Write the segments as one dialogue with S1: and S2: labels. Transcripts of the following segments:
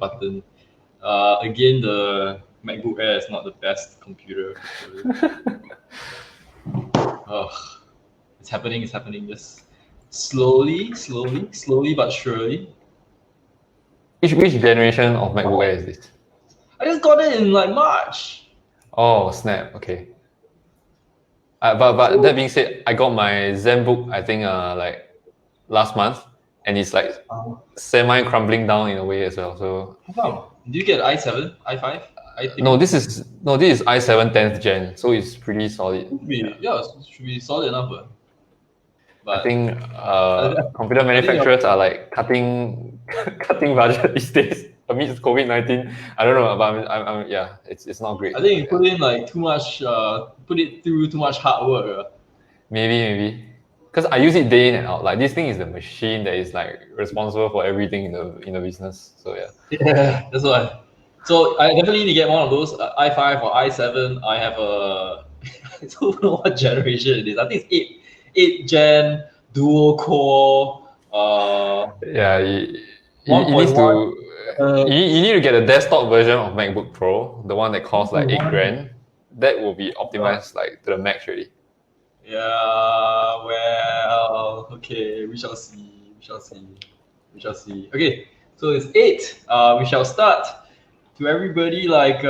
S1: button. Again, the MacBook Air is not the best computer. It's happening. Just slowly but surely.
S2: Which generation of MacBook Air is this?
S1: I just got it in like March.
S2: Oh, snap. Okay. But
S1: So-
S2: that being said, I got my ZenBook, I think, like last month, and it's like semi crumbling down in a way as well. So
S1: How come? Do you get i7, i5?
S2: no, this is i7 10th gen, so it's pretty solid.
S1: It should be solid enough. But
S2: I think computer manufacturers are like cutting budget these days amidst COVID-19. I don't know, but I'm yeah, it's not great.
S1: I think you put in like too much, put it through too much hard work.
S2: Maybe. Because I use it day in and out. Like this thing is the machine that is like responsible for everything in the business. So yeah.
S1: Yeah, that's why. So I definitely need to get one of those i5 or i7. I have a I don't know what generation it is. I think it's 8 gen dual core.
S2: Yeah, you need to you need to get a desktop version of MacBook Pro, the one that costs like $8,000. That will be optimized like to the max really.
S1: Yeah, well, okay, we shall see. Okay, so it's 8. We shall start. To everybody like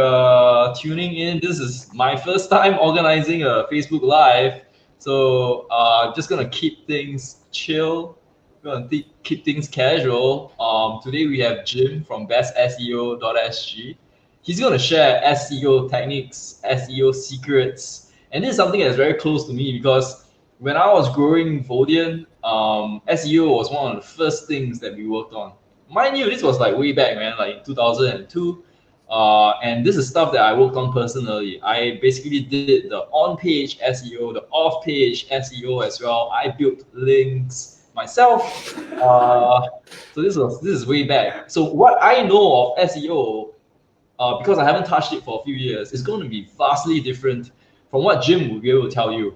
S1: tuning in, this is my first time organizing a Facebook Live, so just gonna keep things chill, keep things casual. Today we have Jim from BestSEO.sg. He's gonna share SEO techniques, SEO secrets, and this is something that's very close to me because when I was growing Vodian, SEO was one of the first things that we worked on. Mind you, this was like way back, man, like in 2002. And this is stuff that I worked on personally. I basically did the on-page SEO, the off-page SEO as well. I built links myself. So this is way back. So what I know of SEO, because I haven't touched it for a few years, is going to be vastly different from what Jim will be able to tell you.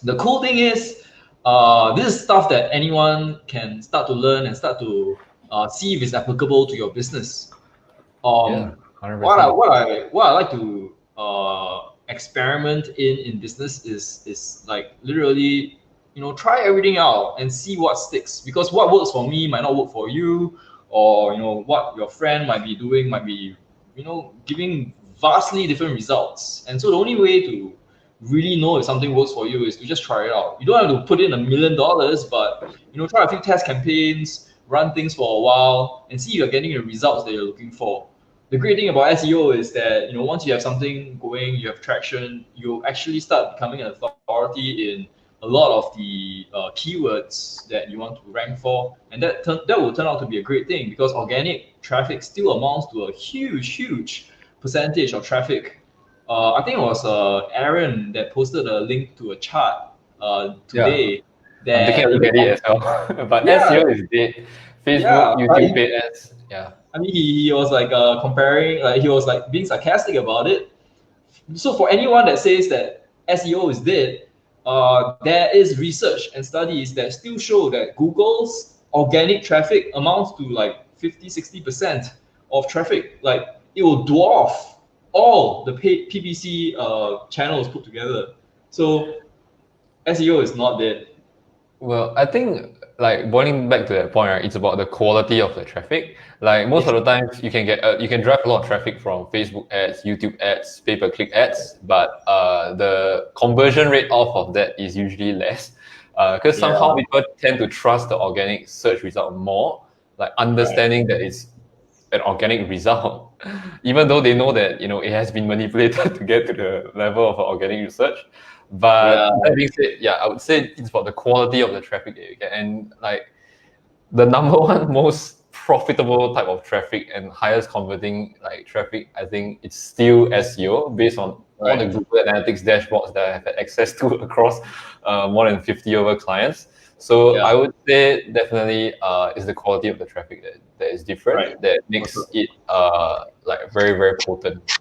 S1: The cool thing is, this is stuff that anyone can start to learn and start to see if it's applicable to your business.
S2: Yeah, 100%.
S1: What I like to experiment in business is like literally, try everything out and see what sticks, because what works for me might not work for you, or what your friend might be doing might be giving vastly different results. And so the only way to really know if something works for you is to just try it out. You don't have to put in $1 million, but try a few test campaigns, run things for a while, and see if you're getting the results that you're looking for. The great thing about SEO is that once you have something going, you have traction, you actually start becoming an authority in a lot of the keywords that you want to rank for, and that will turn out to be a great thing, because organic traffic still amounts to a huge percentage of traffic. I think it was Aaron that posted a link to a chart today.
S2: Yeah. I'm taking a look at it as well. But SEO is dead. Facebook, YouTube paid ads. Yeah.
S1: I mean, he was like comparing, like he was like being sarcastic about it. So for anyone that says that SEO is dead, there is research and studies that still show that Google's organic traffic amounts to like 50-60% of traffic. Like it will dwarf all the paid PPC channels put together. So SEO is not dead.
S2: Well, I think like boiling back to that point, right? It's about the quality of the traffic. Like most of the times, you can get you can drive a lot of traffic from Facebook ads, YouTube ads, pay-per-click ads, but the conversion rate off of that is usually less, because somehow people tend to trust the organic search result more, like understanding that it's an organic result, even though they know that it has been manipulated to get to the level of organic research. But that being said, I would say it's about the quality of the traffic that you get, and like the number one most profitable type of traffic and highest converting like traffic, I think it's still SEO, based on all the Google Analytics dashboards that I have had access to across more than 50 over clients. So I would say definitely is the quality of the traffic that is different, that makes it like very potent.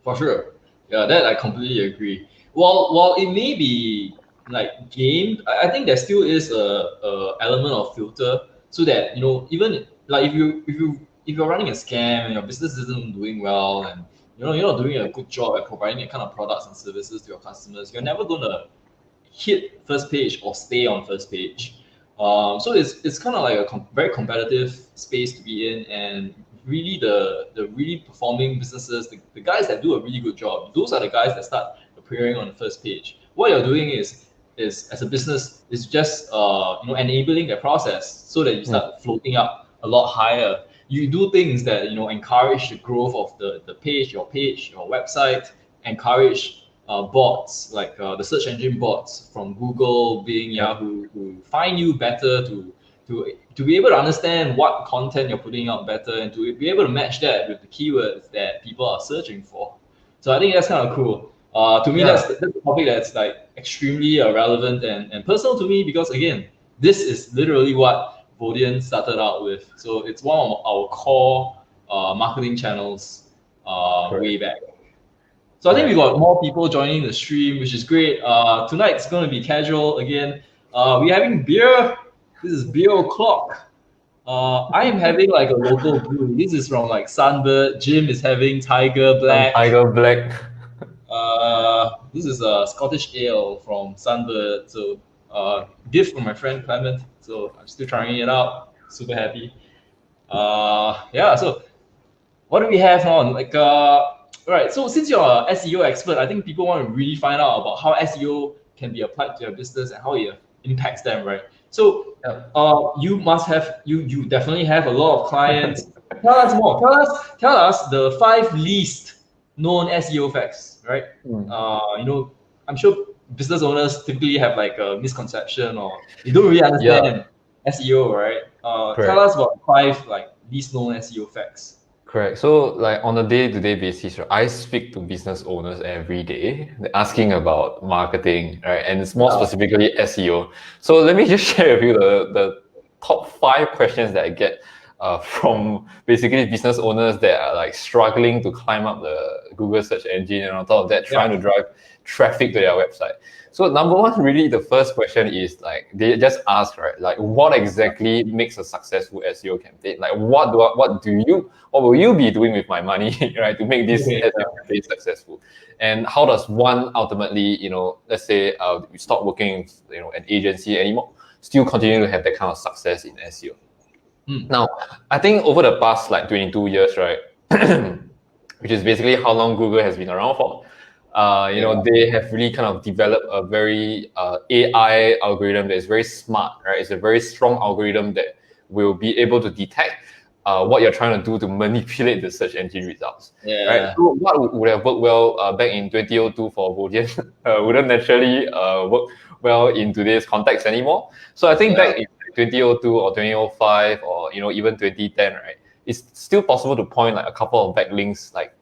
S1: For sure. Yeah, that I completely agree. While it may be like gamed, I think there still is a element of filter, so that even like if you if you're running a scam and your business isn't doing well, and you're not doing a good job at providing that kind of products and services to your customers, you're never gonna hit first page or stay on first page. So it's kind of like a very competitive space to be in, and really the really performing businesses, the guys that do a really good job, those are the guys that start appearing on the first page. What you're doing is as a business is just enabling the process so that you start floating up a lot higher. You do things that encourage the growth of the page, your website, encourage bots like the search engine bots from Google, Bing, Yahoo, who find you better to be able to understand what content you're putting out better, and to be able to match that with the keywords that people are searching for. So I think that's kind of cool. To me, that's a topic that's like extremely relevant and personal to me, because again, this is literally what Vodian started out with. So it's one of our core marketing channels way back. So I think we got more people joining the stream, which is great. Tonight's going to be casual again. We're having beer. This is beer o'clock. I am having like a local brew. This is from like Sunbird. Jim is having Tiger Black.
S2: Tiger Black.
S1: This is a Scottish ale from Sunbird. So gift from my friend Clement. So I'm still trying it out. Super happy. So what do we have on? Like right, so since you're an SEO expert, I think people want to really find out about how SEO can be applied to your business and how it impacts them, right? So you must have, you definitely have a lot of clients. Tell us more. Tell us the 5 least known SEO facts, right? I'm sure business owners typically have like a misconception, or they don't really understand SEO, right? Tell us about 5 like least known SEO facts.
S2: Correct. So like on a day-to-day basis, right, I speak to business owners every day asking about marketing, right? And it's more specifically SEO. So let me just share with you the top 5 questions that I get from basically business owners that are like struggling to climb up the Google search engine, and on top of that, trying to drive traffic to their website. So number one, really the first question is like, they just ask, right? Like, what exactly makes a successful SEO campaign? Like, what will you be doing with my money, right, to make this SEO campaign successful? And how does one ultimately, let's say we stop working, an agency anymore, still continue to have that kind of success in SEO? Now, I think over the past like 22 years, right, which is basically how long Google has been around for, they have really kind of developed a very AI algorithm that is very smart, right? It's a very strong algorithm that will be able to detect what you're trying to do to manipulate the search engine results. Right? So what would have worked well back in 2002 for Vodian wouldn't naturally work well in today's context anymore. So I think back in 2002 or 2005 or even 2010, right, it's still possible to point like a couple of backlinks, like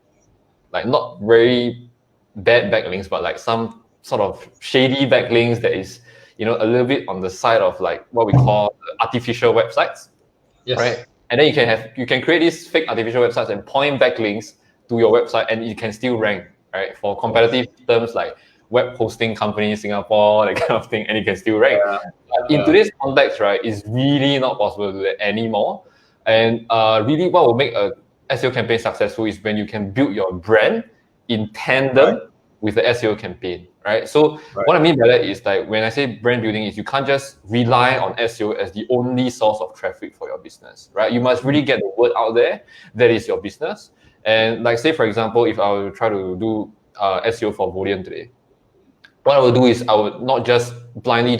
S2: not very bad backlinks, but like some sort of shady backlinks that is a little bit on the side of like what we call artificial websites, right? And then you can create these fake artificial websites and point backlinks to your website, and it can still rank, right, for competitive terms like web hosting company Singapore, that kind of thing, and it can still rank. In today's context, right, it's really not possible to do that anymore. And really what will make a SEO campaign successful is when you can build your brand in tandem with the SEO campaign, right? So what I mean by that is like, when I say brand building, is you can't just rely on SEO as the only source of traffic for your business, right? You must really get the word out there that is your business. And like, say for example, if I will try to do SEO for Vodian today, what I will do is I would not just blindly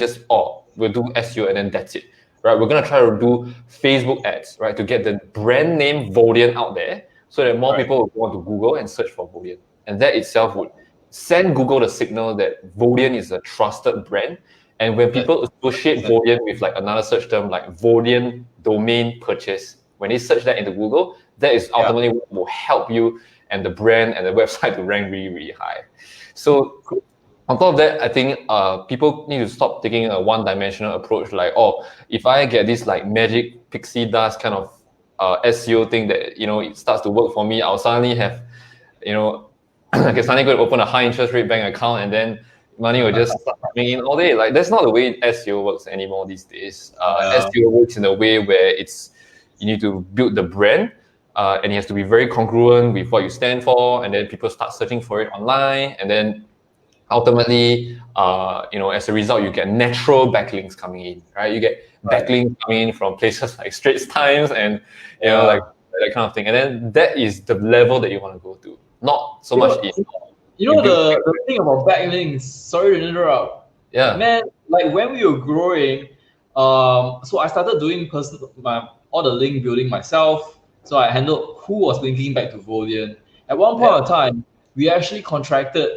S2: we'll do SEO and then that's it, right? We're gonna try to do Facebook ads, right, to get the brand name Vodian out there, so that more people will go on to Google and search for Vodian. And that itself would send Google the signal that Vodian is a trusted brand. And when people associate Vodian with like another search term like Vodian domain purchase, when they search that into Google, that is ultimately what will help you and the brand and the website to rank really, really high. So on top of that, I think people need to stop taking a one-dimensional approach, like, if I get this like magic pixie dust kind of SEO thing that it starts to work for me, I'll suddenly have I can suddenly go to open a high interest rate bank account and then money will just start coming in all day. Like, that's not the way SEO works anymore these days. SEO works in a way where you need to build the brand, and it has to be very congruent with what you stand for, and then people start searching for it online, and then ultimately, as a result, you get natural backlinks coming in, right? You get backlinks coming in from places like Straits Times and like that kind of thing, and then that is the level that you want to go to, not so much in.
S1: The thing about backlinks, sorry to interrupt.
S2: Yeah.
S1: Man, like when we were growing, so I started doing all the link building myself. So I handled who was linking back to Volian. At one point of time, we actually contracted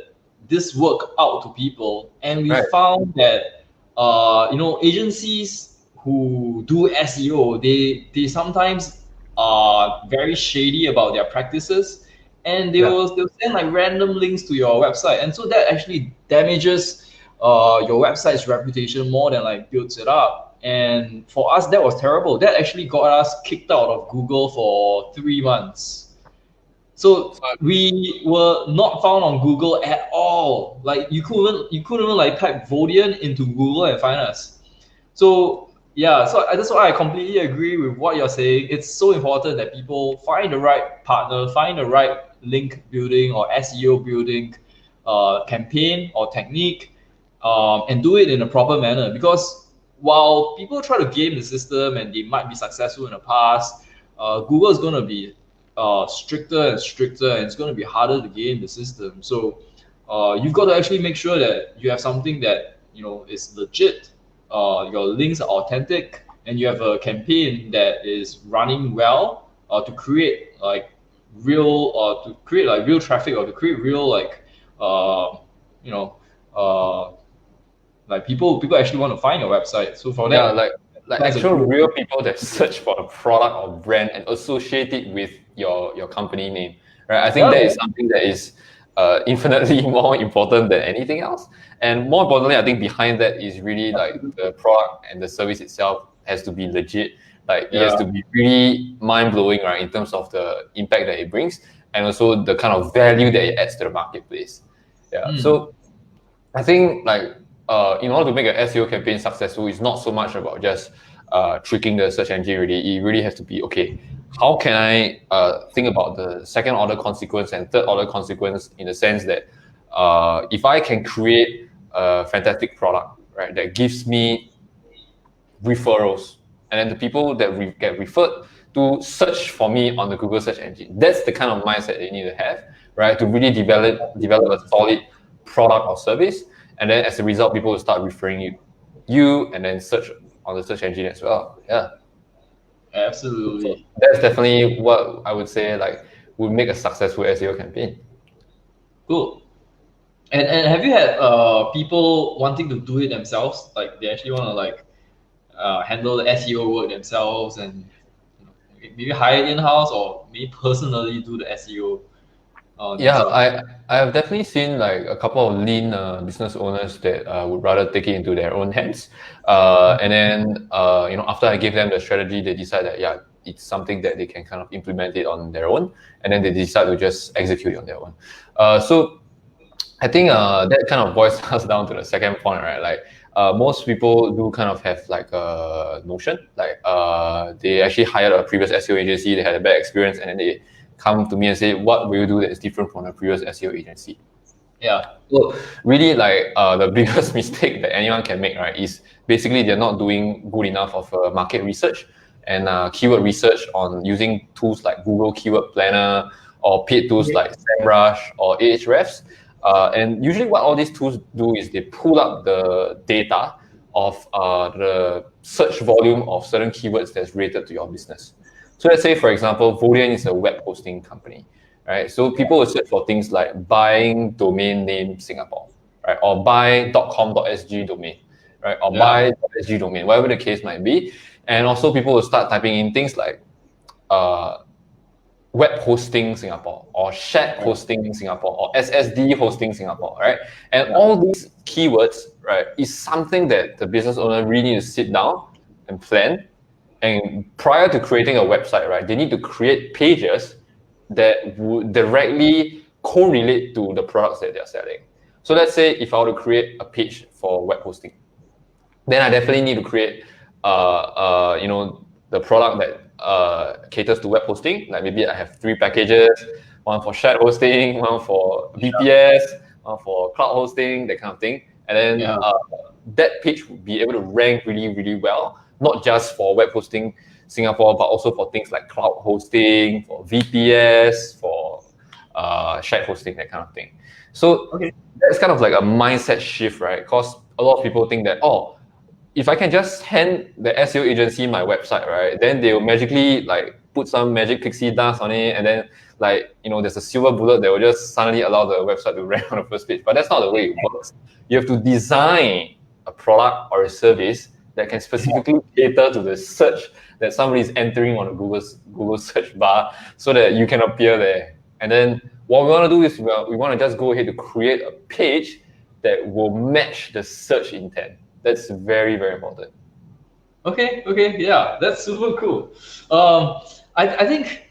S1: this work out to people, and we found that agencies who do SEO, they sometimes are very shady about their practices, and they'll send like random links to your website, and so that actually damages your website's reputation more than like builds it up. And for us, that was terrible. That actually got us kicked out of Google for 3 months. So we were not found on Google at all. Like you couldn't even like type Vodian into Google and find us. So yeah, so that's why I completely agree with what you're saying. It's so important that people find the right partner, find the right link building or SEO building campaign or technique, and do it in a proper manner. Because while people try to game the system and they might be successful in the past, Google is going to be stricter and stricter, and it's going to be harder to game the system. So you've got to actually make sure that you have something that is legit. Your links are authentic, and you have a campaign that is running well to create like real traffic, or to create real like people actually want to find your website. So for that,
S2: like actual real people that search for a product or brand and associate it with your company name, right? I think that is something that is infinitely more important than anything else. And more importantly, I think behind that is really like the product and the service itself has to be legit. Like it has to be really mind-blowing, right, in terms of the impact that it brings, and also the kind of value that it adds to the marketplace. So I think like in order to make an SEO campaign successful, it's not so much about just tricking the search engine. Really, it really has to be, okay, how can I think about the second order consequence and third order consequence, in the sense that if I can create a fantastic product, right, that gives me referrals, and then the people that get referred to search for me on the Google search engine, that's the kind of mindset that you need to have, right, to really develop a solid product or service. And then as a result, people will start referring you and then search on the search engine as well. Yeah.
S1: Absolutely.
S2: So that's definitely what I would say like would make a successful SEO campaign.
S1: Cool. And have you had people wanting to do it themselves? Like they actually want to like handle the SEO work themselves, and maybe hire in-house, or maybe personally do the SEO.
S2: I have definitely seen like a couple of lean business owners that would rather take it into their own hands, and then after I give them the strategy, they decide that it's something that they can kind of implement it on their own, and then they decide to just execute it on their own. So I think that kind of boils us down to the second point, right? Like most people do kind of have like a notion, like they actually hired a previous SEO agency, they had a bad experience, and then they come to me and say, what will you do that is different from the previous SEO agency?
S1: Yeah.
S2: So really, like the biggest mistake that anyone can make, right, is basically they're not doing good enough of market research and keyword research on using tools like Google Keyword Planner or paid tools like SEMrush or Ahrefs. And usually what all these tools do is they pull up the data of the search volume of certain keywords that's related to your business. So let's say, for example, Vodian is a web hosting company, right? So people will search for things like buying domain name Singapore, right? Or buy .com.sg domain, right? Or buy .sg domain, whatever the case might be. And also people will start typing in things like web hosting Singapore, or chat hosting Singapore, or SSD hosting Singapore, right? And all these keywords, right, is something that the business owner really needs to sit down and plan. And prior to creating a website, right, they need to create pages that would directly correlate to the products that they're selling. So let's say if I were to create a page for web hosting, then I definitely need to create, the product that caters to web hosting. Like maybe I have 3 packages, one for shared hosting, one for VPS, one for cloud hosting, that kind of thing. And then that page would be able to rank really, really well, not just for web hosting Singapore, but also for things like cloud hosting, for VPS, for shared hosting, that kind of thing. So that's kind of like a mindset shift, right? Because a lot of people think that, oh, if I can just hand the SEO agency my website, right, then they will magically like put some magic pixie dust on it, and then like, you know, there's a silver bullet that will just suddenly allow the website to rank on the first page. But that's not the way it works. You have to design a product or a service that can specifically cater to the search that somebody is entering on a Google search bar, so that you can appear there. And then what we want to do is we want to just go ahead to create a page that will match the search intent. That's very, very important.
S1: Okay, yeah, that's super cool. I think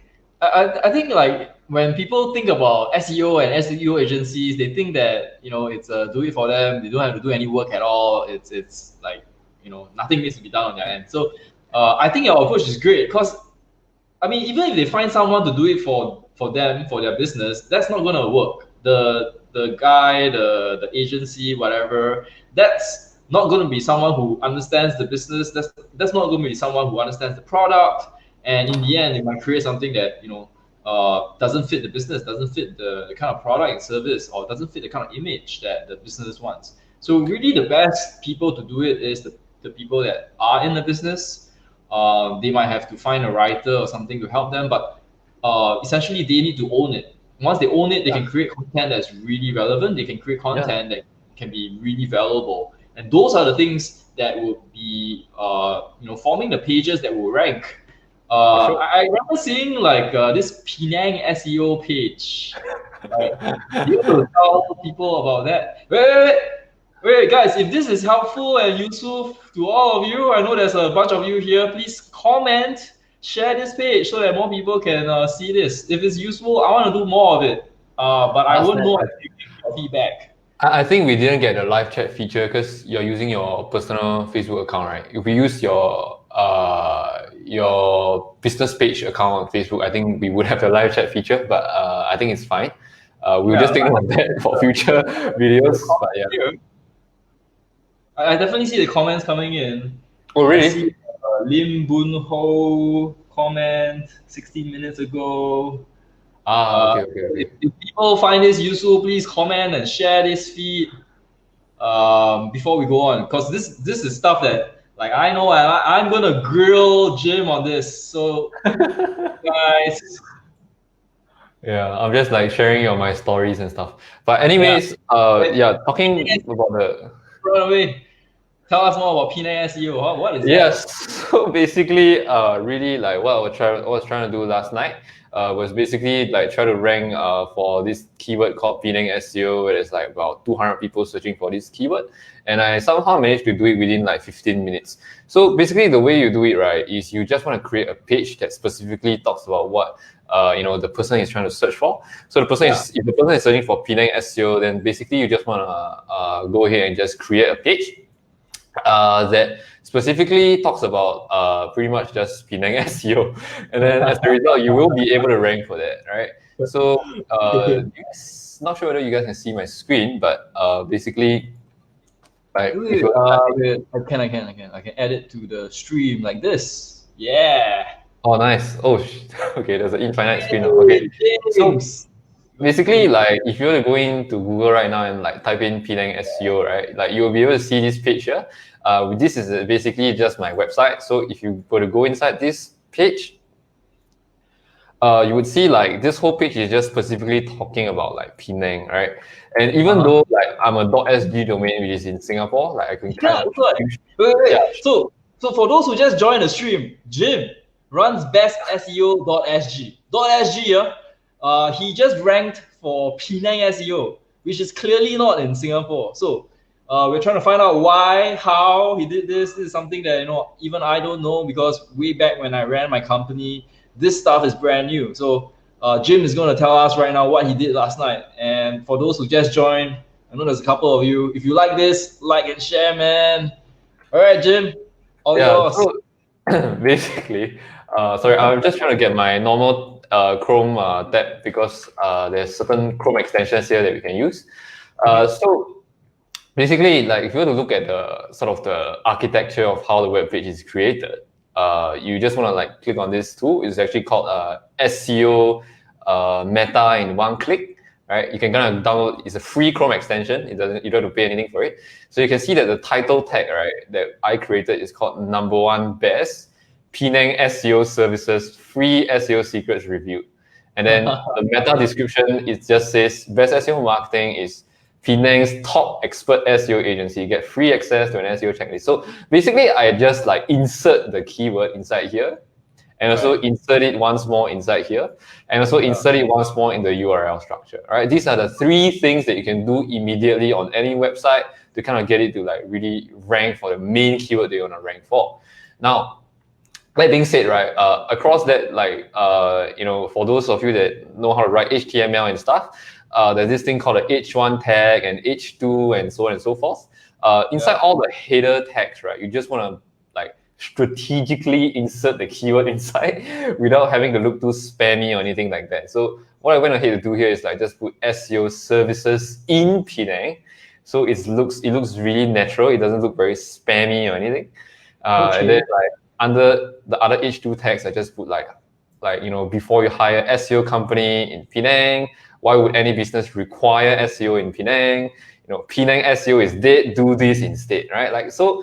S1: like when people think about SEO and SEO agencies, they think that, you know, it's do it for them. They don't have to do any work at all. It's like, you know, nothing needs to be done on their end. So I think your approach is great, because I mean, even if they find someone to do it for them, for their business, that's not gonna work. The guy, the agency, whatever, that's not going to be someone who understands the business. That's not going to be someone who understands the product. And in the end, they might create something that, you know, doesn't fit the business, doesn't fit the kind of product and service, or doesn't fit the kind of image that the business wants. So really, the best people to do it is the people that are in the business. They might have to find a writer or something to help them, but essentially they need to own it. Once they own it, they can create content that's really relevant. They can create content that can be really valuable. And those are the things that will be, you know, forming the pages that will rank. I remember seeing like this Penang SEO page. Right? You have to tell people about that. Wait, guys, if this is helpful and useful to all of you, I know there's a bunch of you here, please comment, share this page so that more people can see this. If it's useful, I want to do more of it. But I won't know your feedback.
S2: I think we didn't get the live chat feature because you're using your personal Facebook account, right? If we use your business page account on Facebook, I think we would have the live chat feature, but I think it's fine. We'll just take note of that for future videos. But yeah.
S1: I definitely see the comments coming in.
S2: Oh, really?
S1: I see Lim Boon Ho comment 16 minutes ago.
S2: Okay.
S1: If people find this useful, please comment and share this feed before we go on, because this is stuff that, like, I know I'm gonna grill Jim on this. So guys,
S2: yeah, I'm just like sharing my stories and stuff. But anyways, talking about the
S1: run away. Tell us more about Penang SEO. Huh? What is
S2: that? So basically, really like what I was trying to do last night was basically like try to rank for this keyword called Penang SEO, where there's like about 200 people searching for this keyword, and I somehow managed to do it within like 15 minutes. So basically, the way you do it, right, is you just want to create a page that specifically talks about what you know, the person is trying to search for. So the person if the person is searching for Penang SEO, then basically you just want to go ahead and just create a page that specifically talks about pretty much just Penang SEO, and then as a result, you will be able to rank for that, right? So not sure whether you guys can see my screen, but basically, like,
S1: I can add it to the stream like this. Yeah.
S2: Oh, nice. Oh, okay. There's an infinite screen now. Okay. So basically, like, if you were to go into Google right now and like type in Penang SEO, right, like you will be able to see this page here. This is basically just my website. So if you were to go inside this page, you would see like this whole page is just specifically talking about like Penang, right? And even though like I'm a .sg domain, which is in Singapore, like I can kind of
S1: wait. So for those who just joined the stream, Jim runs BestSEO.sg. .sg, he just ranked for Penang SEO, which is clearly not in Singapore. So we're trying to find out why, how he did this. This is something that, you know, even I don't know, because way back when I ran my company, this stuff is brand new. So Jim is going to tell us right now what he did last night. And for those who just joined, I know there's a couple of you. If you like this, like and share, man. All right, Jim, all yours.
S2: So basically, Sorry, I'm just trying to get my normal Chrome tab because there's certain Chrome extensions here that we can use. So basically, like if you were to look at the sort of the architecture of how the web page is created, you just want to like click on this tool. It's actually called SEO Meta in one click. Right, you can kind of download. It's a free Chrome extension. You don't have to pay anything for it. So you can see that the title tag, right, that I created is called #1 Best Penang SEO Services Free SEO Secrets Review. And then the meta description, it just says Best SEO Marketing is Penang's top expert SEO agency. You get free access to an SEO checklist. So basically, I just like insert the keyword inside here, and also insert it once more inside here, and also insert it once more in the URL structure. All right, these are the three things that you can do immediately on any website to kind of get it to like really rank for the main keyword that you want to rank for. Now, that being said, right, across that, like, for those of you that know how to write HTML and stuff, there's this thing called the H1 tag and H2 and so on and so forth. Inside all the header tags, right, you just want to like strategically insert the keyword inside without having to look too spammy or anything like that. So what I went ahead to do here is like just put SEO services in Penang. So it looks really natural. It doesn't look very spammy or anything. And then like under the other H2 tags, I just put like before you hire SEO company in Penang, why would any business require SEO in Penang? Penang SEO is dead, do this instead, right? Like, so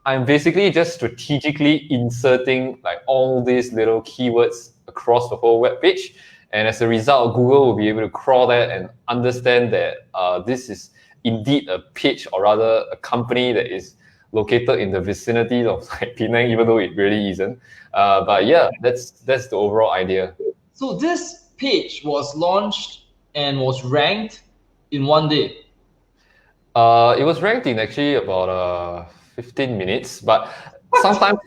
S2: I'm basically just strategically inserting like all these little keywords across the whole web page. And as a result, Google will be able to crawl that and understand that this is indeed a page, or rather a company that is located in the vicinity of like Penang, even though it really isn't. But yeah, that's the overall idea.
S1: So this page was launched and was ranked in one day.
S2: It was ranked in actually about 15 minutes, but sometimes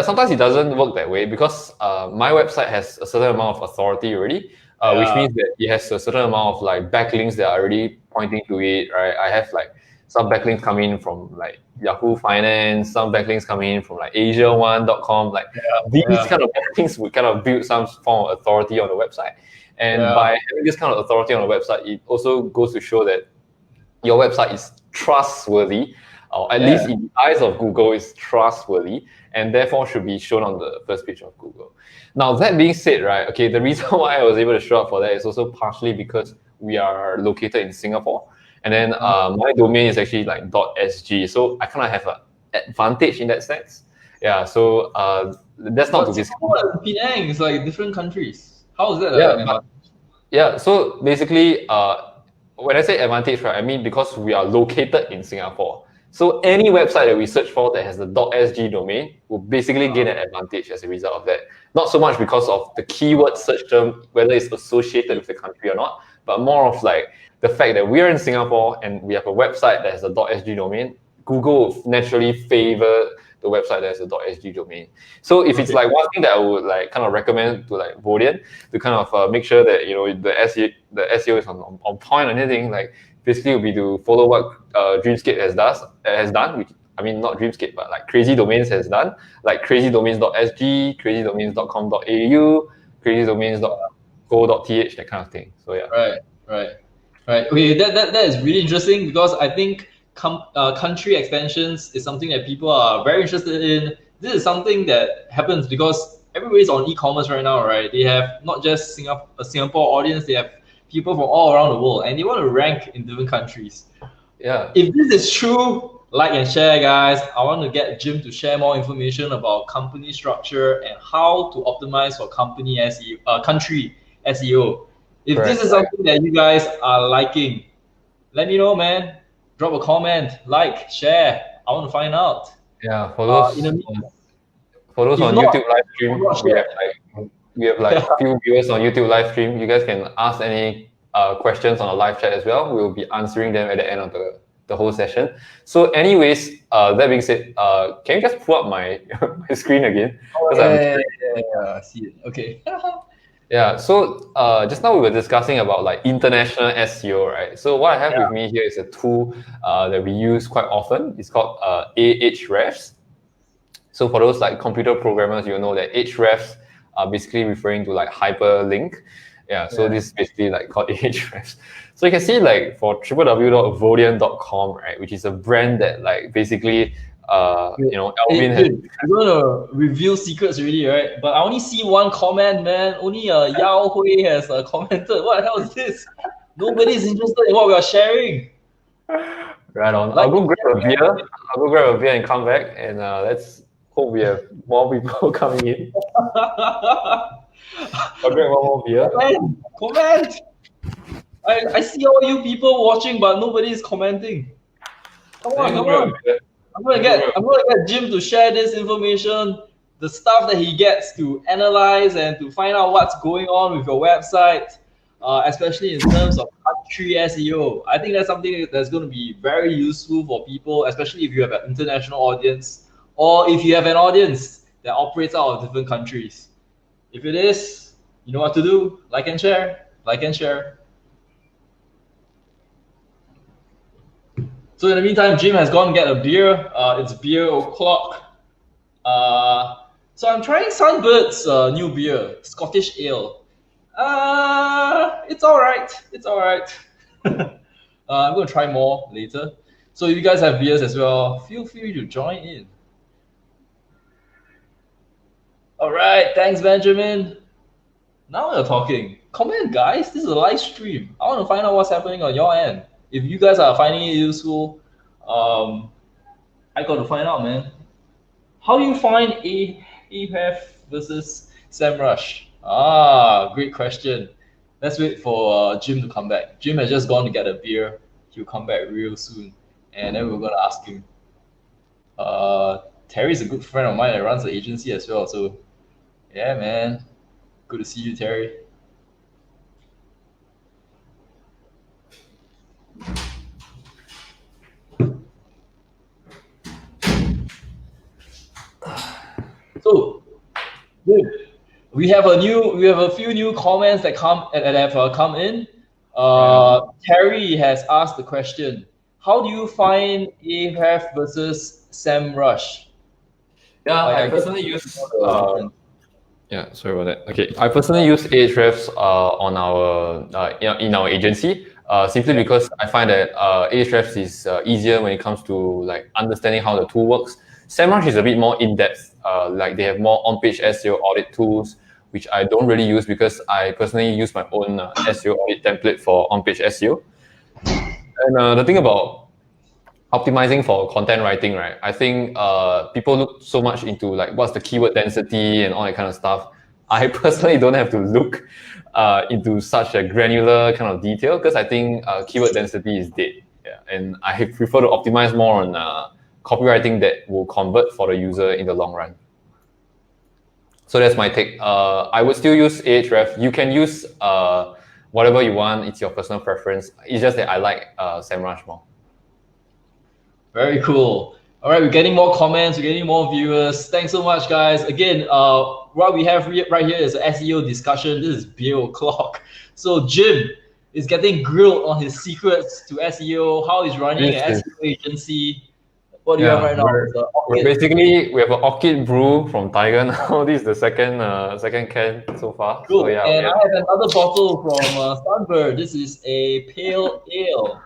S2: sometimes it doesn't work that way because my website has a certain amount of authority already, which means that it has a certain amount of like backlinks that are already pointing to it, right? I have like some backlinks coming from like Yahoo Finance, some backlinks coming in from like Asia1.com. Like these kind of backlinks would kind of build some form of authority on the website. And by having this kind of authority on the website, it also goes to show that your website is trustworthy, or at least in the eyes of Google is trustworthy, and therefore should be shown on the first page of Google. Now, that being said, right, okay, the reason why I was able to show up for that is also partially because we are located in Singapore. And then my domain is actually like .sg, so I kind of have an advantage in that sense. Yeah, so that's not to be.
S1: Penang is like different countries. How is that?
S2: Yeah, so basically, when I say advantage, right, I mean because we are located in Singapore. So any website that we search for that has the .sg domain will basically gain an advantage as a result of that. Not so much because of the keyword search term, whether it's associated with the country or not, but more of like the fact that we're in Singapore and we have a website that has a .sg domain. Google will naturally favor the website that has a .sg domain. So if it's like one thing that I would like kind of recommend to like Vodian to kind of make sure that the SEO is on point or anything, like basically would be to follow what Dreamscape has done, which I mean not Dreamscape, but like Crazy Domains has done, like crazydomains.sg, crazydomains.com.au, crazydomains.co.th, that kind of thing. So yeah.
S1: Right. Okay, that is really interesting because I think country extensions is something that people are very interested in. This is something that happens because everybody's on e-commerce right now, right? They have not just a Singapore audience, they have people from all around the world, and they want to rank in different countries.
S2: Yeah.
S1: If this is true, like and share, guys. I want to get Jim to share more information about company structure and how to optimize for company SEO, country SEO. If this is something that you guys are liking, let me know, man. Drop a comment, like, share. I want to find out.
S2: Yeah, for those on YouTube live stream, we have like a few viewers on YouTube live stream. You guys can ask any questions on the live chat as well. We'll be answering them at the end of the whole session. So anyways, that being said, can you just pull up my screen again?
S1: I see it. Okay.
S2: Yeah, so just now we were discussing about like international SEO, right? So what I have with me here is a tool that we use quite often. It's called Ahrefs. So for those like computer programmers, you know that hrefs are basically referring to like hyperlink. Yeah, so this is basically like called hrefs. So you can see like for www.vodian.com, right, which is a brand that like basically Alvin has.
S1: You're gonna reveal secrets already, right? But I only see one comment, man. Only Yao Hui has commented. What the hell is this? Nobody's interested in what we are sharing.
S2: Right on. I'll go grab a beer. I'll go grab a beer and come back, and let's hope we have more people coming in. I'll grab one more beer.
S1: Comment. I see all you people watching, but nobody's commenting. Come on. I'm gonna get Jim to share this information, the stuff that he gets to analyze and to find out what's going on with your website, especially in terms of country SEO. I think that's something that's going to be very useful for people, especially if you have an international audience or if you have an audience that operates out of different countries. If it is, you know what to do. Like and share. So in the meantime, Jim has gone to get a beer. It's beer o'clock. So I'm trying Sunbird's new beer, Scottish Ale. It's all right. I'm going to try more later. So if you guys have beers as well, feel free to join in. All right, thanks, Benjamin. Now we're talking. Comment, guys. This is a live stream. I want to find out what's happening on your end. If you guys are finding it useful, I got to find out, man. How do you find Href versus SEMrush? Great question. Let's wait for Jim to come back. Jim has just gone to get a beer. He'll come back real soon, and then we're gonna ask him. Terry's a good friend of mine that runs the agency as well. So, yeah, man. Good to see you, Terry. So, we have a few new comments that have come in. Terry has asked the question: how do you find Href versus SEMrush?
S2: I personally use. Yeah, sorry about that. Okay, I personally use Ahrefs on our in our agency simply because I find that Ahrefs is easier when it comes to like understanding how the tool works. SEMrush is a bit more in depth. Like they have more on-page SEO audit tools, which I don't really use because I personally use my own SEO audit template for on-page SEO. And the thing about optimizing for content writing, right? I think people look so much into like what's the keyword density and all that kind of stuff. I personally don't have to look into such a granular kind of detail because I think keyword density is dead. Yeah, and I prefer to optimize more on copywriting that will convert for the user in the long run. So that's my take. I would still use Ahref. You can use whatever you want. It's your personal preference. It's just that I like SEMrush more.
S1: Very cool. All right, we're getting more comments, we're getting more viewers. Thanks so much, guys. Again, what we have right here is an SEO discussion. This is beer o'clock. So Jim is getting grilled on his secrets to SEO, how he's running an SEO agency. What do you have right now?
S2: We have an orchid brew from Tiger now. This is the second can so far.
S1: Cool.
S2: So,
S1: I have another bottle from Sunbird. This is a pale ale.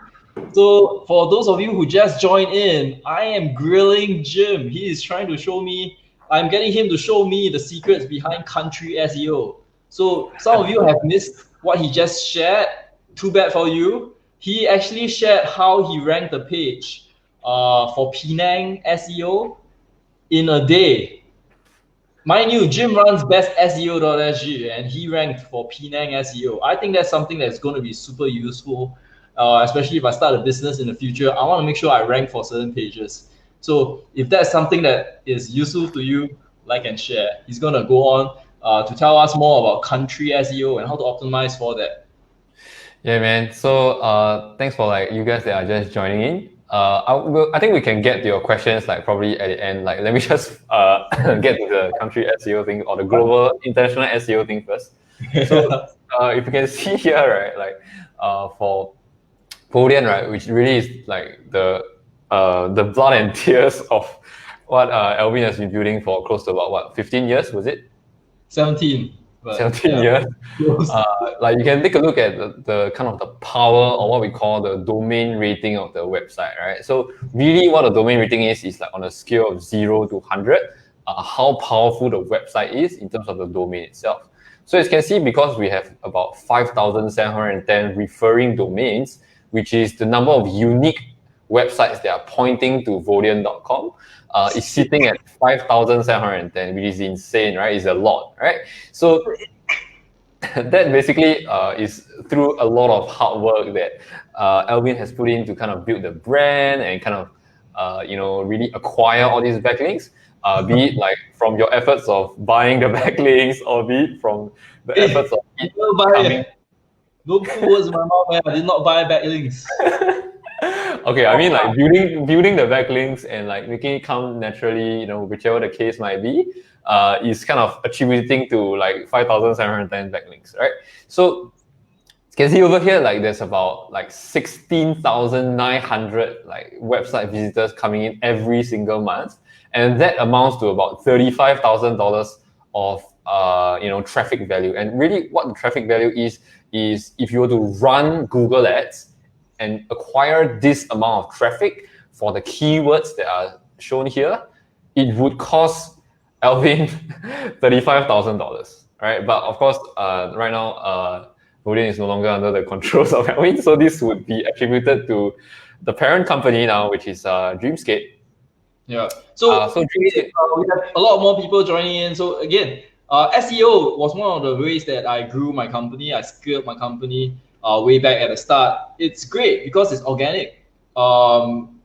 S1: So for those of you who just joined in, I am grilling Jim. He is trying to show me, I'm getting him to show me the secrets behind country SEO. So some of you have missed what he just shared. Too bad for you. He actually shared how he ranked the page for Penang SEO in a day. Mind you, Jim runs BestSEO.sg and he ranked for Penang SEO. I think that's something that's going to be super useful. Especially if I start a business in the future, I want to make sure I rank for certain pages. So if that's something that is useful to you, like and share. He's going to go on to tell us more about country SEO and how to optimize for that.
S2: Yeah, man. So thanks for like you guys that are just joining in. I think we can get to your questions like probably at the end. Like let me just get to the country SEO thing or the global international SEO thing first. So if you can see here, right, like for Vodian, right, which really is like the blood and tears of what Alvin has been building for close to about what 15 years, was it?
S1: 17. But
S2: 17 years. Like you can take a look at the kind of the power, or what we call the domain rating of the website, right? So really what a domain rating is like on a scale of 0 to 100, how powerful the website is in terms of the domain itself. So as you can see, because we have about 5,710 referring domains, which is the number of unique websites that are pointing to Vodian.com, is sitting at 5,710, which is insane, right? It's a lot, right? So that basically is through a lot of hard work that Alvin has put in to kind of build the brand and kind of really acquire all these backlinks. Be it like from your efforts of buying the backlinks, or be it from the efforts of coming.
S1: No put words in my mouth, man. I did not buy backlinks.
S2: Okay, I mean like building the backlinks and like making it come naturally, whichever the case might be, is kind of attributing to like 5,710 backlinks, right? So you can see over here, like there's about like 16,900 like website visitors coming in every single month, and that amounts to about $35,000 of traffic value. And really, what the traffic value is if you were to run Google Ads and acquire this amount of traffic for the keywords that are shown here, it would cost Alvin $35,000, right? But of course, right now, Vodian is no longer under the controls of Alvin, so this would be attributed to the parent company now, which is Dreamscape.
S1: Yeah. So we have a lot more people joining in. So again, SEO was one of the ways that I grew my company. I scaled my company way back at the start. It's great because it's organic.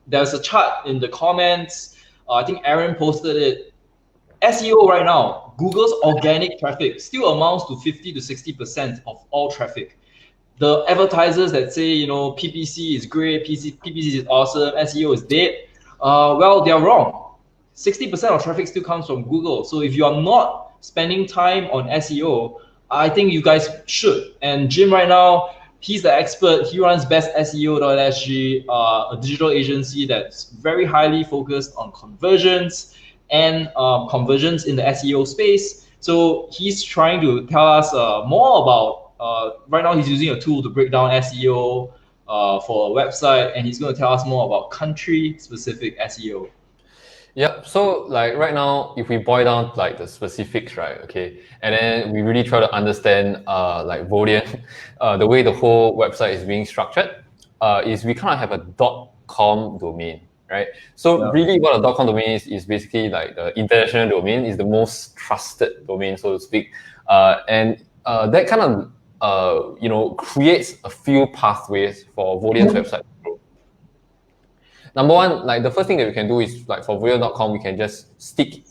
S1: There's a chart in the comments. I think Aaron posted it. SEO right now, Google's organic traffic still amounts to 50 to 60% of all traffic. The advertisers that say, PPC is great, PPC is awesome, SEO is dead, well, they're wrong. 60% of traffic still comes from Google. So if you are not spending time on SEO, I think you guys should. And Jim right now, he's the expert. He runs BestSEO.sg, a digital agency that's very highly focused on conversions and conversions in the SEO space. So he's trying to tell us more about, right now he's using a tool to break down SEO for a website, and he's going to tell us more about country-specific SEO.
S2: Yep. So like right now, if we boil down like the specifics, right? Okay, and then we really try to understand like Vodian, the way the whole website is being structured, is we kind of have a .com domain, right? So really, what a .com domain is basically like the international domain, is the most trusted domain, so to speak, and that kind of creates a few pathways for Vodian's website. Number one, like the first thing that we can do is like for Vodian.com, we can just stick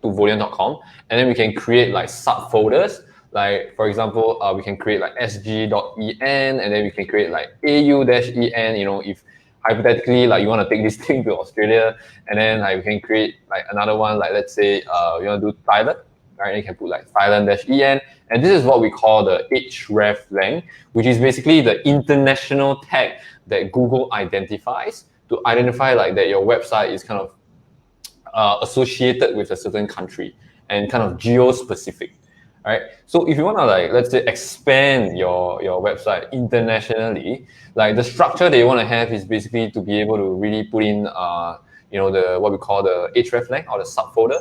S2: to Vodian.com, and then we can create like subfolders. Like for example, we can create like sg.en, and then we can create like au-en. If hypothetically like you want to take this thing to Australia, and then like we can create like another one, like let's say we want to do Thailand, right? And you can put like Thailand-en, and this is what we call the Href Link, which is basically the international tag that Google identifies to identify like that your website is kind of associated with a certain country and kind of geo-specific, right? So if you want to like, let's say expand your website internationally, like the structure that you want to have is basically to be able to really put in, the what we call the Href Link or the subfolder,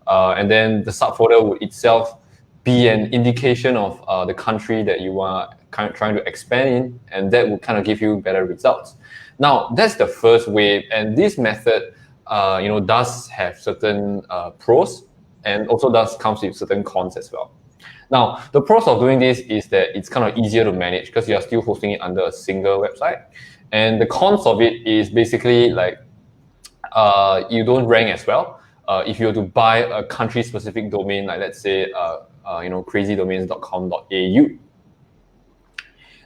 S2: and then the subfolder would itself be an indication of the country that you are trying to expand in, and that will kind of give you better results. Now, that's the first way, and this method, does have certain pros, and also comes with certain cons as well. Now, the pros of doing this is that it's kind of easier to manage because you are still hosting it under a single website, and the cons of it is basically like you don't rank as well. If you were to buy a country-specific domain, like let's say crazydomains.com.au.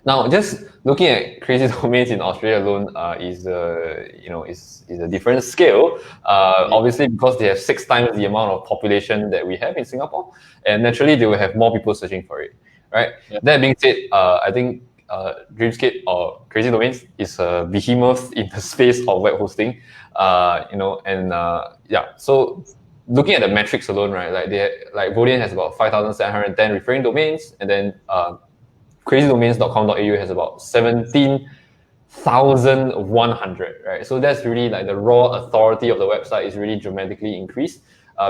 S2: Now, just looking at crazy domains in Australia alone is a different scale. Obviously, because they have 6 times the amount of population that we have in Singapore, and naturally they will have more people searching for it, right? Yeah. That being said, I think Dreamscape or Crazy Domains is a behemoth in the space of web hosting. So looking at the metrics alone, right? Like Vodian has about 5,710 referring domains, and then crazydomains.com.au has about 17,100, right? So that's really like the raw authority of the website is really dramatically increased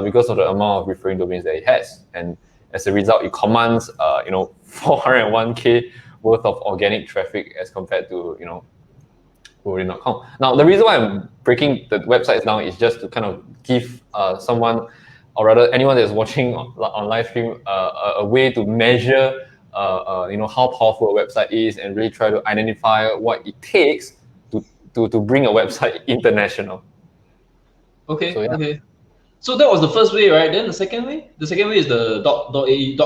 S2: because of the amount of referring domains that it has. And as a result, it commands 401k worth of organic traffic as compared to Vodian.com. Now, the reason why I'm breaking the websites down is just to kind of give someone, or rather anyone that's watching on live stream, a way to measure how powerful a website is, and really try to identify what it takes to bring a website international.
S1: Okay. Okay. So that was the first way, right? Then the second way is the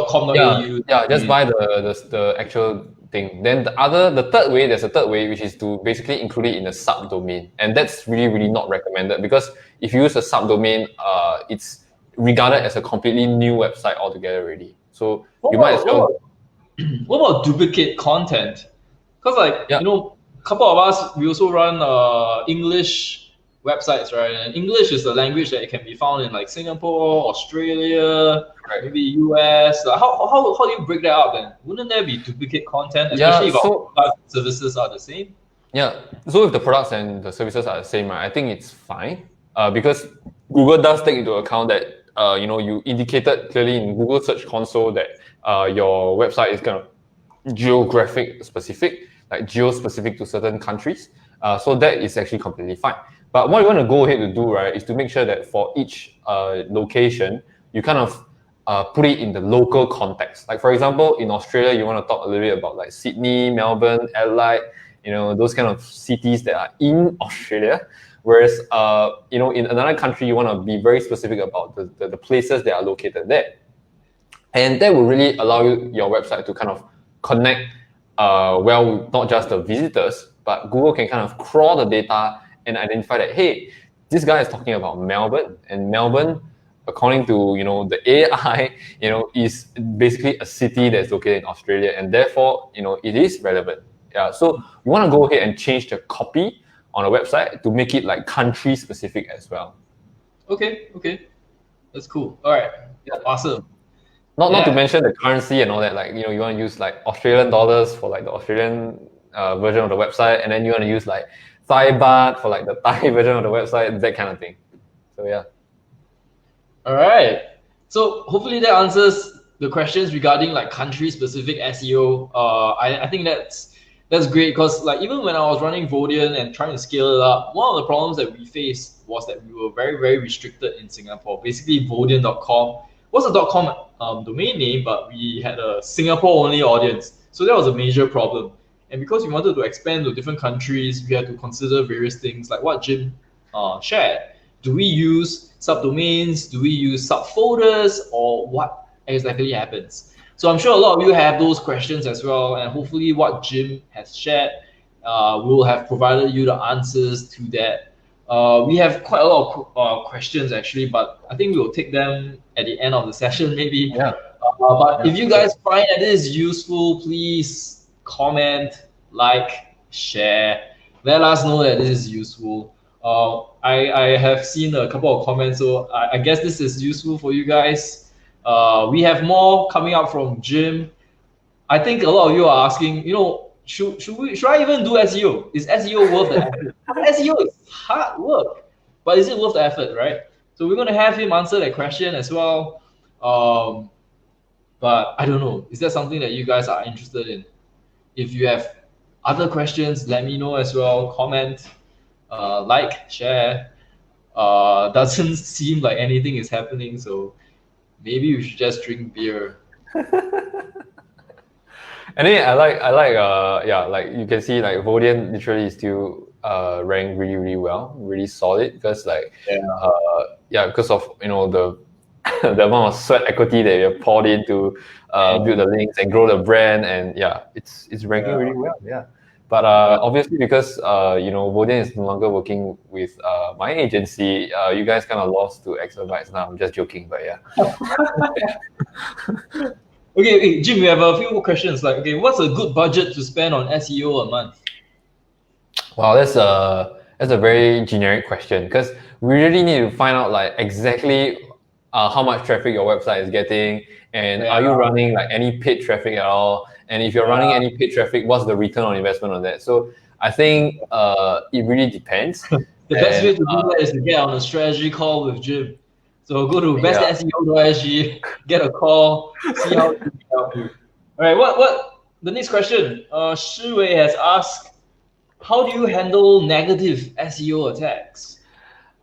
S1: .com.au.
S2: Yeah, just buy the actual thing. Then there's a third way, which is to basically include it in a subdomain, and that's really, really not recommended, because if you use a subdomain, it's regarded as a completely new website altogether already. So you might as well.
S1: What about duplicate content? Because a couple of us, we also run English websites, right? And English is the language that can be found in like Singapore, Australia, maybe US. How do you break that up then? Wouldn't there be duplicate content, especially if our services are the same?
S2: Yeah, so if the products and the services are the same, right, I think it's fine because Google does take into account that you indicated clearly in Google Search Console that your website is kind of geographic specific, like geo-specific to certain countries. So that is actually completely fine. But what you want to go ahead to do, right, is to make sure that for each location, you kind of put it in the local context. Like for example, in Australia, you want to talk a little bit about like Sydney, Melbourne, Adelaide, those kind of cities that are in Australia. Whereas, in another country, you want to be very specific about the places that are located there. And that will really allow your website to kind of connect not just the visitors, but Google can kind of crawl the data and identify that, hey, this guy is talking about Melbourne, and Melbourne, according to the AI, is basically a city that's located in Australia, and therefore it is relevant. Yeah, so you want to go ahead and change the copy on a website to make it like country specific as well.
S1: Okay, that's cool. All right, awesome.
S2: Not to mention the currency and all that. Like you want to use like Australian dollars for like the Australian version of the website, and then you want to use like Thai baht for like the Thai version of the website, that kind of thing. So yeah.
S1: All right. So hopefully that answers the questions regarding like country specific SEO. I think that's great, because like even when I was running Vodian and trying to scale it up, one of the problems that we faced was that we were very, very restricted in Singapore. Basically, Vodian.com was a .com domain name, but we had a Singapore only audience. So that was a major problem. And because we wanted to expand to different countries, we had to consider various things like what Jim shared. Do we use subdomains? Do we use subfolders? Or what exactly happens? So I'm sure a lot of you have those questions as well. And hopefully what Jim has shared will have provided you the answers to that. We have quite a lot of questions actually, but I think we'll take them at the end of the session maybe.
S2: Yeah.
S1: But if you guys find that this is useful, please comment, like, share. Let us know that this is useful. I have seen a couple of comments, so I guess this is useful for you guys. We have more coming up from Jim. I think a lot of you are asking, should I even do SEO? Is SEO worth the effort? SEO is hard work, but is it worth the effort, right? So we're going to have him answer that question as well. But I don't know. Is that something that you guys are interested in? If you have other questions, let me know as well. Comment, like, share. Doesn't seem like anything is happening, so maybe we should just drink beer.
S2: Anyway, I like like you can see, like Vodian literally is still ranked really, really well, really solid, because because of the the amount of sweat equity that you poured in to build the links and grow the brand, and it's ranking really well. Yeah. But obviously, because Vodian is no longer working with my agency, you guys kind of lost to exabytes now. I'm just joking, but yeah.
S1: Okay, Jim, we have a few questions. Like, okay, what's a good budget to spend on SEO a month?
S2: Wow, that's a very generic question because we really need to find out like exactly how much traffic your website is getting, and are you running like any paid traffic at all? And if you're running any paid traffic, what's the return on investment on that? So I think it really depends.
S1: The best way to do that is to get on a strategy call with Jim. So go to BestSEO.sg, get a call, see how he can help you. All right, what the next question? Shi Wei has asked, how do you handle negative SEO attacks?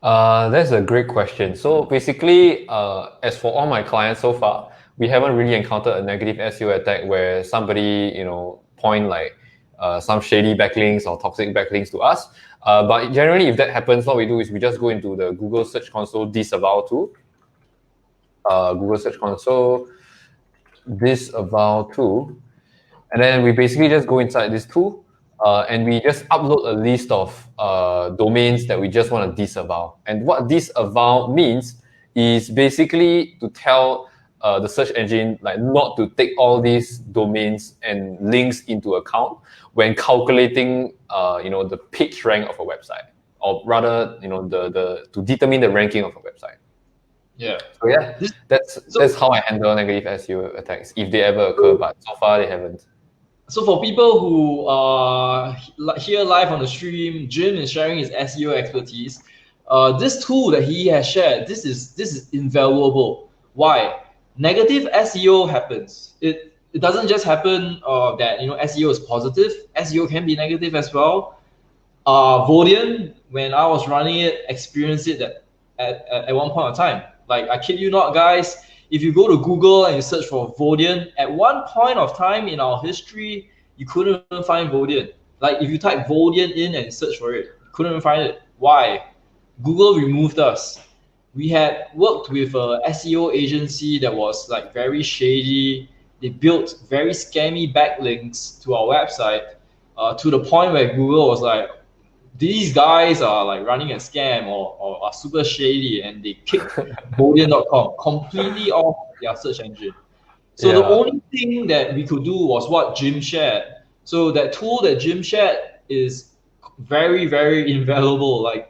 S2: That's a great question. So basically, as for all my clients so far, we haven't really encountered a negative SEO attack where somebody, point like some shady backlinks or toxic backlinks to us. But generally, if that happens, what we do is we just go into the Google Search Console disavow tool. Google Search Console disavow tool, and then we basically just go inside this tool. And we just upload a list of domains that we just want to disavow. And what disavow means is basically to tell the search engine like not to take all these domains and links into account when calculating the page rank of a website, or rather to determine the ranking of a website.
S1: Yeah.
S2: So yeah, that's how I handle negative SEO attacks if they ever occur, but so far they haven't.
S1: So for people who are here live on the stream, Jim is sharing his SEO expertise. This tool that he has shared, this is invaluable. Why? Negative SEO happens. It doesn't just happen that SEO is positive. SEO can be negative as well. Vodian, when I was running it, experienced it at one point of time. Like, I kid you not, guys. If you go to Google and you search for Vodian, at one point of time in our history, you couldn't even find Vodian. Like, if you type Vodian in and search for it, you couldn't even find it. Why? Google removed us. We had worked with a SEO agency that was like very shady. They built very scammy backlinks to our website to the point where Google was like, these guys are like running a scam or are super shady, and they kicked Vodian.com completely off their search engine. So the only thing that we could do was what Jim shared. So that tool that Jim shared is very, very invaluable. Like,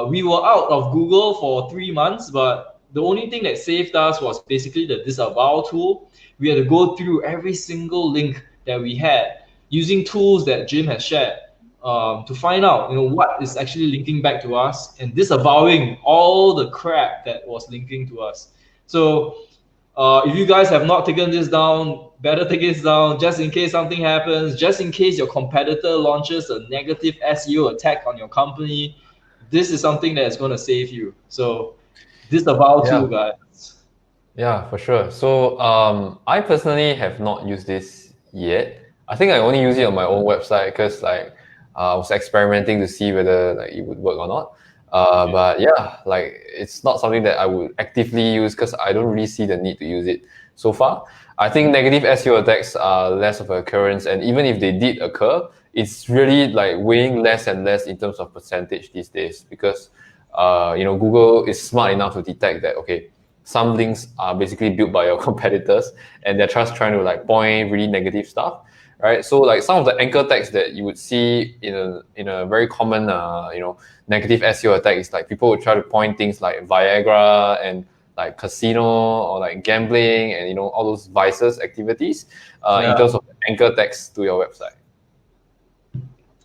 S1: we were out of Google for 3 months, but the only thing that saved us was basically the disavow tool. We had to go through every single link that we had using tools that Jim has shared. To find out, what is actually linking back to us and disavowing all the crap that was linking to us. So if you guys have not taken this down, better take this down just in case something happens, just in case your competitor launches a negative SEO attack on your company. This is something that is going to save you. So disavow too, guys.
S2: Yeah, for sure. So I personally have not used this yet. I think I only use it on my own website because I was experimenting to see whether it would work or not. But yeah, it's not something that I would actively use because I don't really see the need to use it so far. I think negative SEO attacks are less of an occurrence, and even if they did occur, it's really weighing less and less in terms of percentage these days because Google is smart enough to detect that some links are basically built by your competitors and they're just trying to point really negative stuff. Right, so some of the anchor tags that you would see in a very common negative SEO attack is people would try to point things like Viagra and casino or gambling and all those vices activities in terms of anchor tags to your website.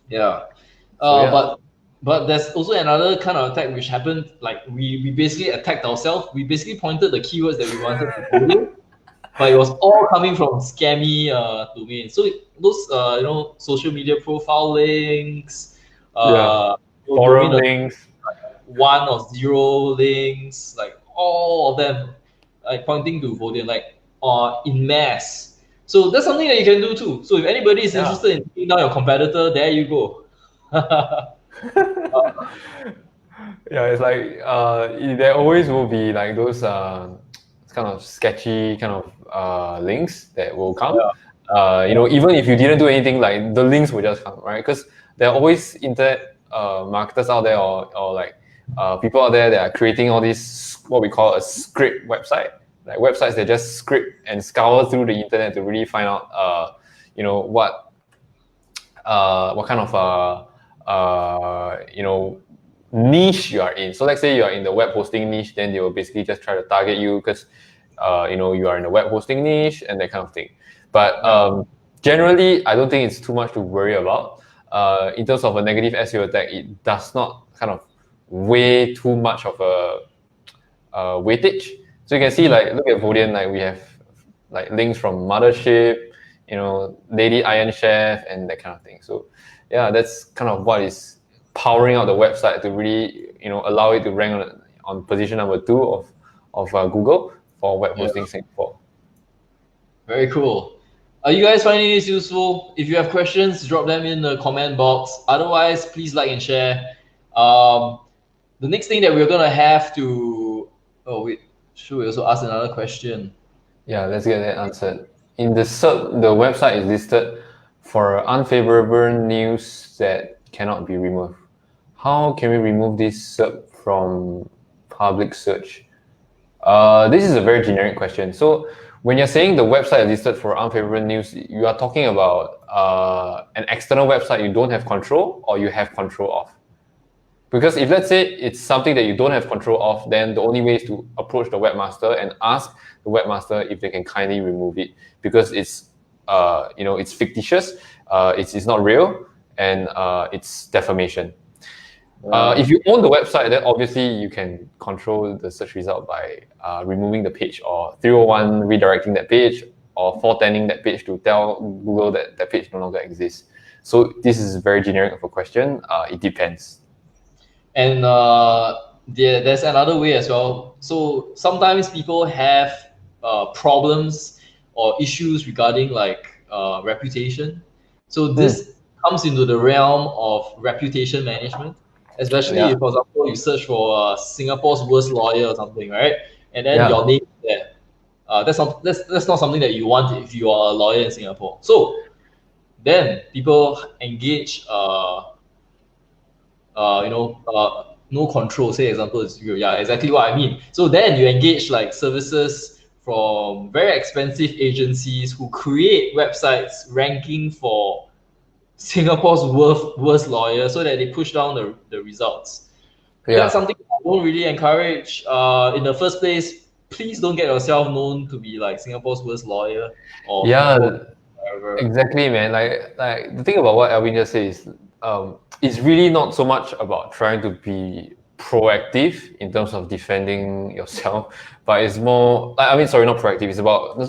S1: Yeah, but there's also another kind of attack which happened. We basically attacked ourselves. We basically pointed the keywords that we wanted to follow. But it was all coming from scammy domains. So those social media profile links,
S2: forum links,
S1: 1 or 0 links, all of them, pointing to Vodian, in mass. So that's something that you can do too. So if anybody is interested in taking down your competitor, there you go.
S2: It's there always will be those kind of sketchy kind of links that will come. Even if you didn't do anything, the links will just come, right? Because there are always internet marketers out there or people out there that are creating all this what we call a script website, like websites that just scrape and scour through the internet to really find out, what kind of niche you are in. So let's say you are in the web hosting niche, then they will basically just try to target you because you are in the web hosting niche and that kind of thing. But generally, I don't think it's too much to worry about. In terms of a negative SEO attack, it does not kind of weigh too much of a weightage. So you can see, like, look at Vodian, like we have like links from Mothership, Lady Iron Chef, and that kind of thing. So yeah, that's kind of what is powering out the website to really, allow it to rank on position number 2 of Google for web hosting Singapore.
S1: Very cool. Are you guys finding this useful? If you have questions, drop them in the comment box. Otherwise, please like and share. The next thing that we're gonna have to, should we also ask another question?
S2: Yeah, let's get that answered. In the SERP, the website is listed for unfavorable news that cannot be removed. How can we remove this SERP from public search? This is a very generic question. So when you're saying the website is listed for unfavorable news, you are talking about an external website you don't have control or you have control of. Because if, let's say, it's something that you don't have control of, then the only way is to approach the webmaster and ask the webmaster if they can kindly remove it, because it's it's fictitious, it's not real, and it's defamation. If you own the website, then obviously you can control the search result by removing the page, or 301 redirecting that page, or 410ing that page to tell Google that that page no longer exists. So this is very generic of a question. It depends.
S1: And there's another way as well. So sometimes people have problems or issues regarding like reputation. So this comes into the realm of reputation management, especially if, for example, you search for Singapore's worst lawyer or something, right? And then your name is there. That's not something that you want if you are a lawyer in Singapore. So then people engage no control, say example is you. Yeah, exactly what I mean. So then you engage like services from very expensive agencies who create websites ranking for Singapore's worst lawyer so that they push down the results. That's something I don't really encourage. In the first place, please don't get yourself known to be like Singapore's worst lawyer or whatever.
S2: Exactly, man. Like the thing about what Alvin just said is it's really not so much about trying to be proactive in terms of defending yourself, but it's more, not proactive. It's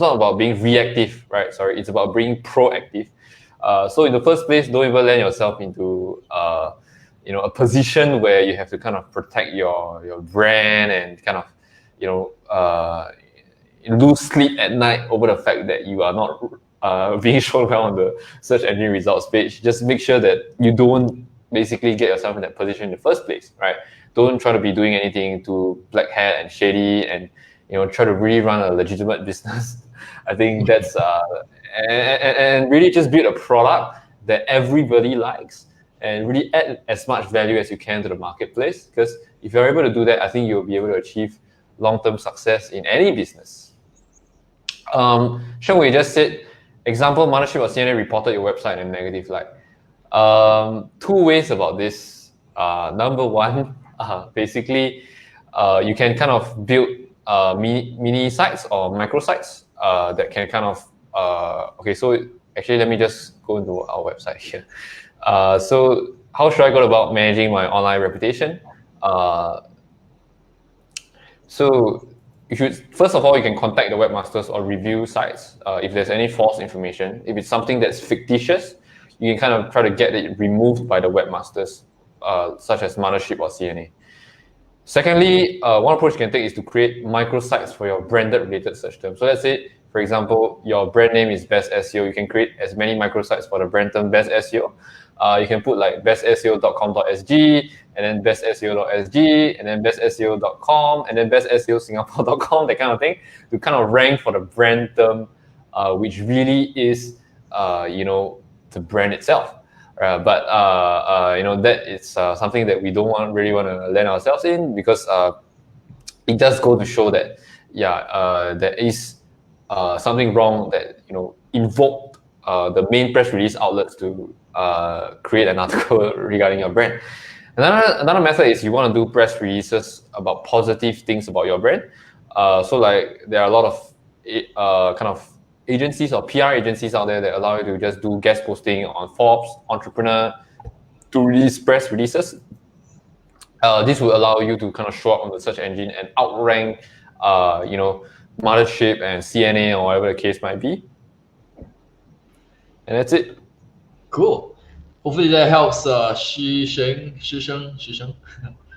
S2: not about being reactive, right? Sorry, it's about being proactive. So in the first place, don't even land yourself into a position where you have to kind of protect your brand and kind of lose sleep at night over the fact that you are not being shown well on the search engine results page. Just make sure that you don't basically get yourself in that position in the first place, right? Don't try to be doing anything too black hat and shady, and try to really run a legitimate business. I think that's and really just build a product that everybody likes and really add as much value as you can to the marketplace. Because if you're able to do that, I think you'll be able to achieve long-term success in any business. Sheng Wei just said, example, Mothership or CNN reported your website in a negative light. Two ways about this. Number one, basically, you can kind of build mini sites or microsites that can kind of so actually let me just go into our website here. So how should I go about managing my online reputation? So you should, first of all, you can contact the webmasters or review sites if there's any false information. If it's something that's fictitious, you can kind of try to get it removed by the webmasters, such as Mothership or CNA. Secondly, one approach you can take is to create microsites for your branded related search terms. So let's say, for example, your brand name is Best SEO. You can create as many microsites for the brand term Best SEO. You can put like BestSEO.com.sg, and then BestSEO.sg, and then BestSEO.com, and then BestSEOSingapore.com, that kind of thing, to kind of rank for the brand term, which really is, the brand itself. But that is something that we don't really want to land ourselves in, because it does go to show that there is something wrong that invoked the main press release outlets to create an article regarding your brand. Another method is you want to do press releases about positive things about your brand. So like there are a lot of kind of agencies or PR agencies out there that allow you to just do guest posting on Forbes, Entrepreneur, to release press releases. This will allow you to kind of show up on the search engine and outrank, Mothership and CNA or whatever the case might be. And that's it.
S1: Cool. Hopefully that helps. Shisheng.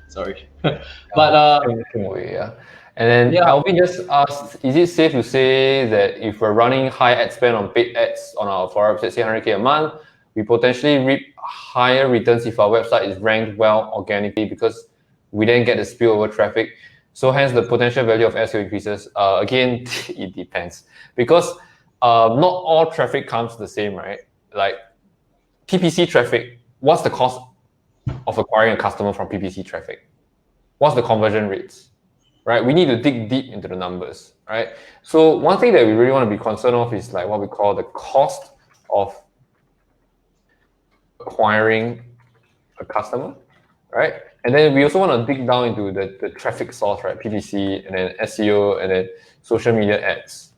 S1: Sorry, but
S2: yeah. And then Alvin just asked, is it safe to say that if we're running high ad spend on paid ads on our for our website, say 100K a month, we potentially reap higher returns if our website is ranked well organically because we then get the spillover traffic. So hence the potential value of SEO increases. Again, it depends because not all traffic comes the same, right? Like PPC traffic, what's the cost of acquiring a customer from PPC traffic? What's the conversion rates, right? We need to dig deep into the numbers, right? So one thing that we really want to be concerned of is like what we call the cost of acquiring a customer, right? And then we also want to dig down into the traffic source, right? PPC, and then SEO, and then social media ads,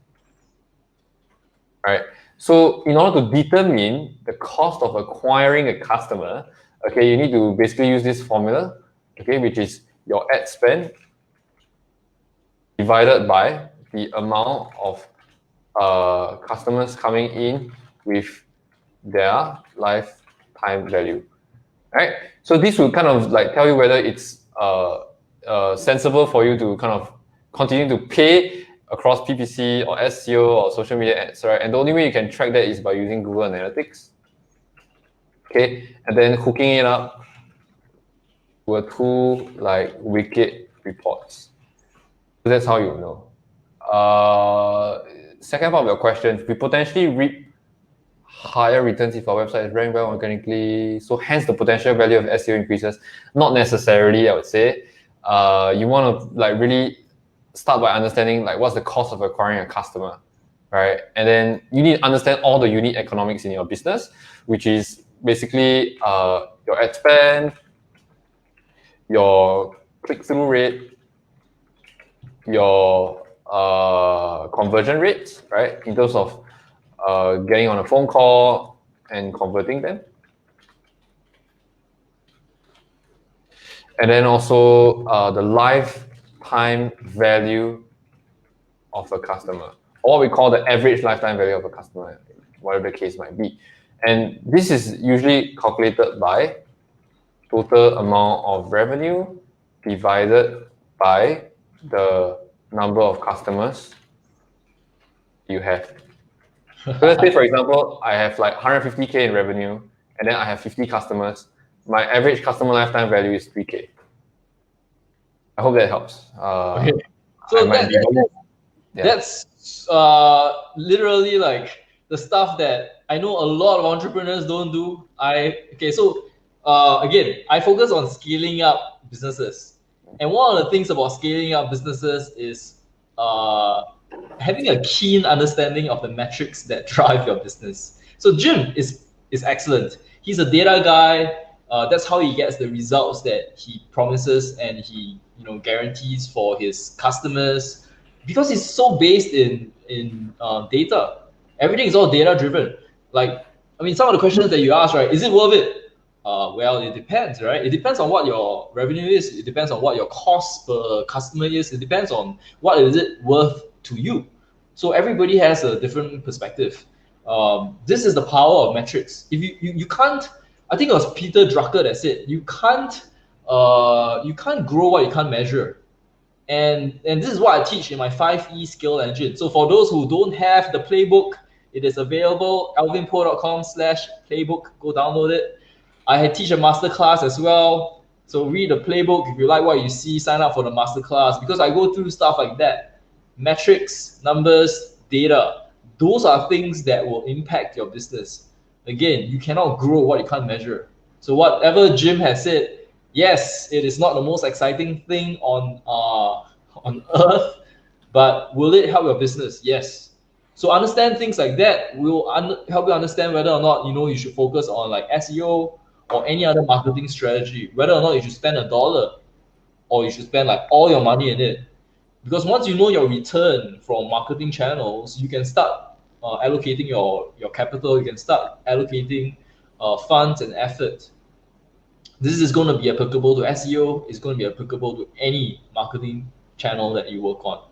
S2: right? So in order to determine the cost of acquiring a customer, okay, you need to basically use this formula, okay, which is your ad spend divided by the amount of customers coming in with their lifetime value, right? So this will kind of like tell you whether it's sensible for you to kind of continue to pay across PPC or SEO or social media ads, right? And the only way you can track that is by using Google Analytics, okay? And then hooking it up to a tool like Wicked Reports. So that's how you know. Second part of your question, we potentially reap higher returns if our website is ranked well organically. So hence the potential value of SEO increases. Not necessarily, I would say. You want to like really start by understanding like what's the cost of acquiring a customer, right? And then you need to understand all the unit economics in your business, which is basically your ad spend, your click-through rate, your conversion rates, right? In terms of getting on a phone call and converting them. And then also the lifetime value of a customer, or what we call the average lifetime value of a customer, whatever the case might be. And this is usually calculated by total amount of revenue divided by the number of customers you have. So let's say, for example, I have like 150K in revenue, and then I have 50 customers. My average customer lifetime value is 3K. I hope that helps.
S1: Okay. So that's literally like the stuff that I know a lot of entrepreneurs don't do. Again, I focus on scaling up businesses. And one of the things about scaling up businesses is having a keen understanding of the metrics that drive your business. So Jim is excellent. He's a data guy. That's how he gets the results that he promises and he guarantees for his customers, because he's so based in data. Everything is all data driven. Like, I mean, some of the questions that you ask, right? Is it worth it? Well, it depends, right? It depends on what your revenue is. It depends on what your cost per customer is. It depends on what is it worth to you. So everybody has a different perspective. This is the power of metrics. If you can't, I think it was Peter Drucker that said, you can't grow what you can't measure. And this is what I teach in my 5E skill engine. So for those who don't have the playbook, it is available, alvinpo.com/playbook. Go download it. I teach a masterclass as well. So read the playbook. If you like what you see, sign up for the masterclass, because I go through stuff like that. Metrics, numbers, data. Those are things that will impact your business. Again, you cannot grow what you can't measure. So whatever Jim has said, yes, it is not the most exciting thing on earth, But will it help your business? Yes. So understand things like that will help you understand whether or not you should focus on like SEO or any other marketing strategy, whether or not you should spend $1 or you should spend like all your money in it. Because once you know your return from marketing channels, you can start allocating your capital. You can start allocating funds and effort. This is going to be applicable to SEO. It's going to be applicable to any marketing channel that you work on.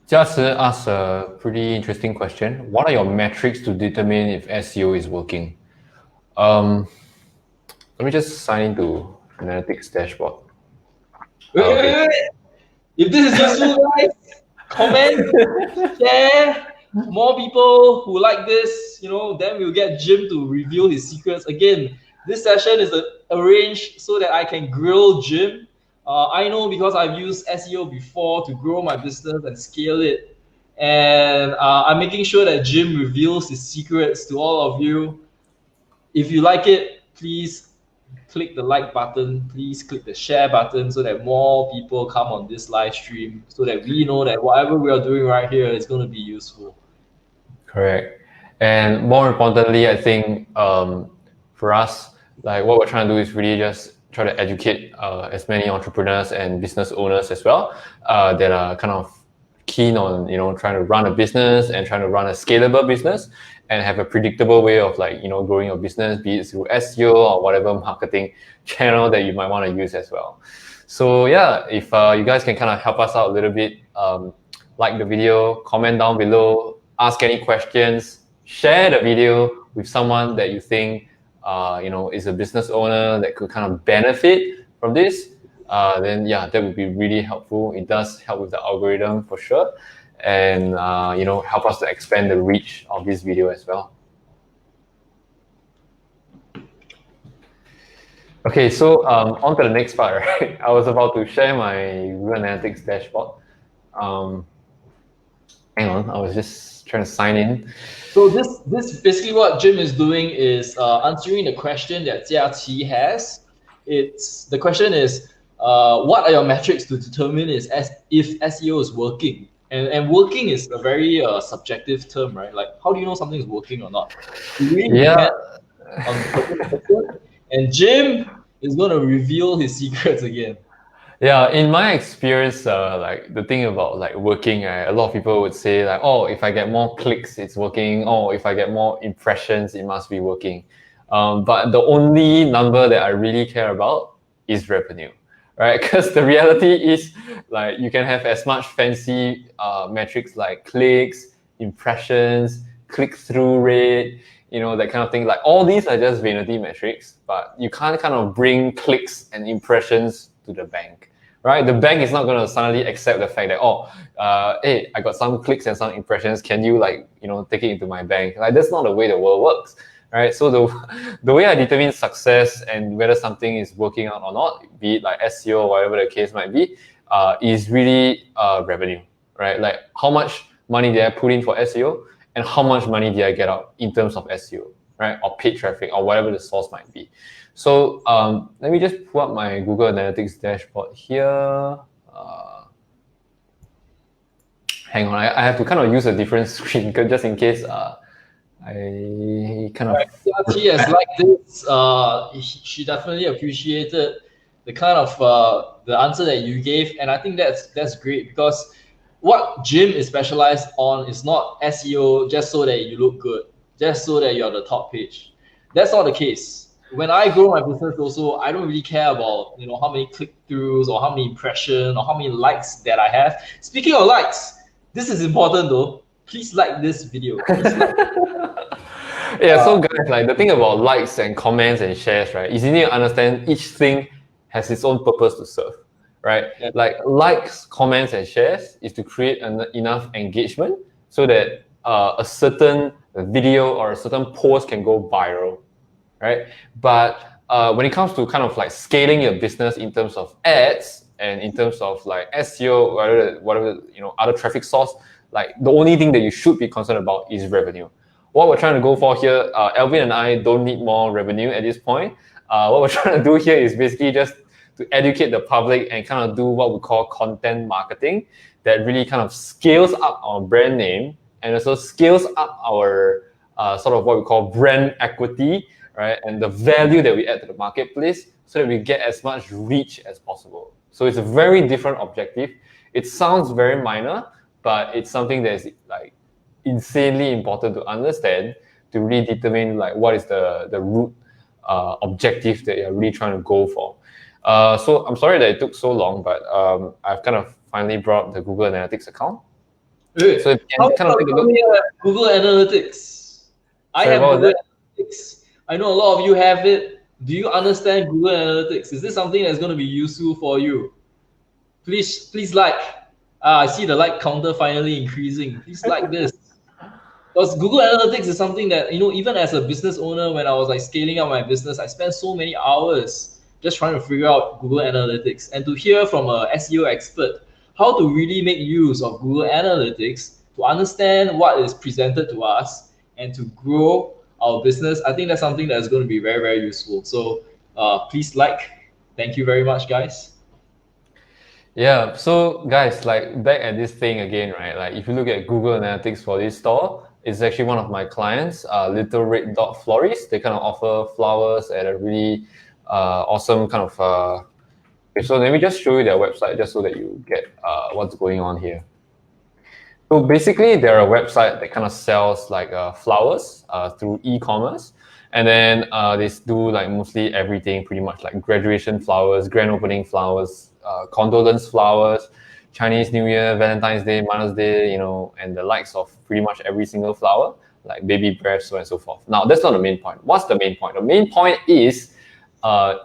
S2: Just asked a pretty interesting question. What are your metrics to determine if SEO is working? Let me just sign into Analytics dashboard.
S1: Wait. If this is useful, guys, comment, share. More people who like this, then we'll get Jim to reveal his secrets. Again, this session is arranged so that I can grill Jim. I know because I've used SEO before to grow my business and scale it. And I'm making sure that Jim reveals his secrets to all of you. If you like it, please click the like button. Please click the share button so that more people come on this live stream so that we know that whatever we are doing right here is going to be useful.
S2: Correct. And more importantly, I think for us, like what we're trying to do is really just try to educate as many entrepreneurs and business owners as well that are kind of keen on trying to run a business and trying to run a scalable business and have a predictable way of growing your business, be it through SEO or whatever marketing channel that you might want to use as well. So yeah, if you guys can kind of help us out a little bit, like the video, comment down below, ask any questions, share the video with someone that you think is a business owner that could kind of benefit from this, then yeah, that would be really helpful. It does help with the algorithm for sure, and help us to expand the reach of this video as well. Okay, so on to the next part, right? I was about to share my Google Analytics dashboard. Hang on, I was just trying to sign in.
S1: So this basically what Jim is doing is answering the question that Jiaqi has. The question is, what are your metrics to determine if SEO is working? And working is a very subjective term, right? Like, how do you know something is working or not? Really
S2: yeah.
S1: And Jim is going to reveal his secrets again.
S2: Yeah, in my experience, like the thing about like working, a lot of people would say like, oh, if I get more clicks, it's working. Oh, if I get more impressions, it must be working. But the only number that I really care about is revenue, right? Because the reality is like you can have as much fancy metrics like clicks, impressions, click-through rate, that kind of thing. Like all these are just vanity metrics, but you can't kind of bring clicks and impressions to the bank, right? The bank is not going to suddenly accept the fact that, hey, I got some clicks and some impressions. Can you take it into my bank? Like that's not the way the world works, right? So the way I determine success and whether something is working out or not, be it like SEO or whatever the case might be, is really revenue, right? Like how much money did I put in for SEO and how much money did I get out in terms of SEO, right? Or paid traffic or whatever the source might be. So let me just pull up my Google Analytics dashboard here. Hang on, I have to kind of use a different screen just in case I kind of...
S1: She has liked this. She definitely appreciated the kind of the answer that you gave, and I think that's great because what Jim is specialized on is not SEO just so that you look good, just so that you're on the top page. That's not the case. When I grow my business also, I don't really care about how many click-throughs or how many impressions or how many likes that I have. Speaking of likes, this is important though. Please like this video.
S2: Yeah, so guys, like the thing about likes and comments and shares, right, is you need to understand each thing has its own purpose to serve, right? Yeah. Like likes, comments, and shares is to create enough engagement so that a certain video or a certain post can go viral, right? But when it comes to kind of like scaling your business in terms of ads and in terms of like SEO, whatever other traffic source, like the only thing that you should be concerned about is revenue. What we're trying to go for here, Alvin and I don't need more revenue at this point. What we're trying to do here is basically just to educate the public and kind of do what we call content marketing that really kind of scales up our brand name and also scales up our sort of what we call brand equity, right? And the value that we add to the marketplace so that we get as much reach as possible. So it's a very different objective. It sounds very minor, but it's something that is like insanely important to understand to really determine like what is the root objective that you're really trying to go for. So I'm sorry that it took so long, but I've kind of finally brought up the Google Analytics account.
S1: Wait,
S2: so you can kind of take a look.
S1: Google Analytics. I have Google Analytics. I know a lot of you have it. Do you understand Google Analytics? Is this something that's going to be useful for you? Please like. I see the like counter finally increasing. Please like this. Because Google Analytics is something that, even as a business owner, when I was like scaling up my business, I spent so many hours just trying to figure out Google Analytics. And to hear from a SEO expert how to really make use of Google Analytics to understand what is presented to us and to grow our business, I think that's something that's going to be very, very useful. So please like. Thank you very much, guys.
S2: Yeah, so guys, like back at this thing again, right? Like if you look at Google Analytics for this store, it's actually one of my clients, Little Red Dot Florist. They kind of offer flowers at a really awesome kind of. Okay, so let me just show you their website just so that you get what's going on here. So basically, they're a website that kind of sells like flowers through e-commerce. And then they do like mostly everything, pretty much like graduation flowers, grand opening flowers, condolence flowers, Chinese New Year, Valentine's Day, Mother's Day, and the likes of pretty much every single flower, like baby breath, so on and so forth. Now, that's not the main point. What's the main point? The main point is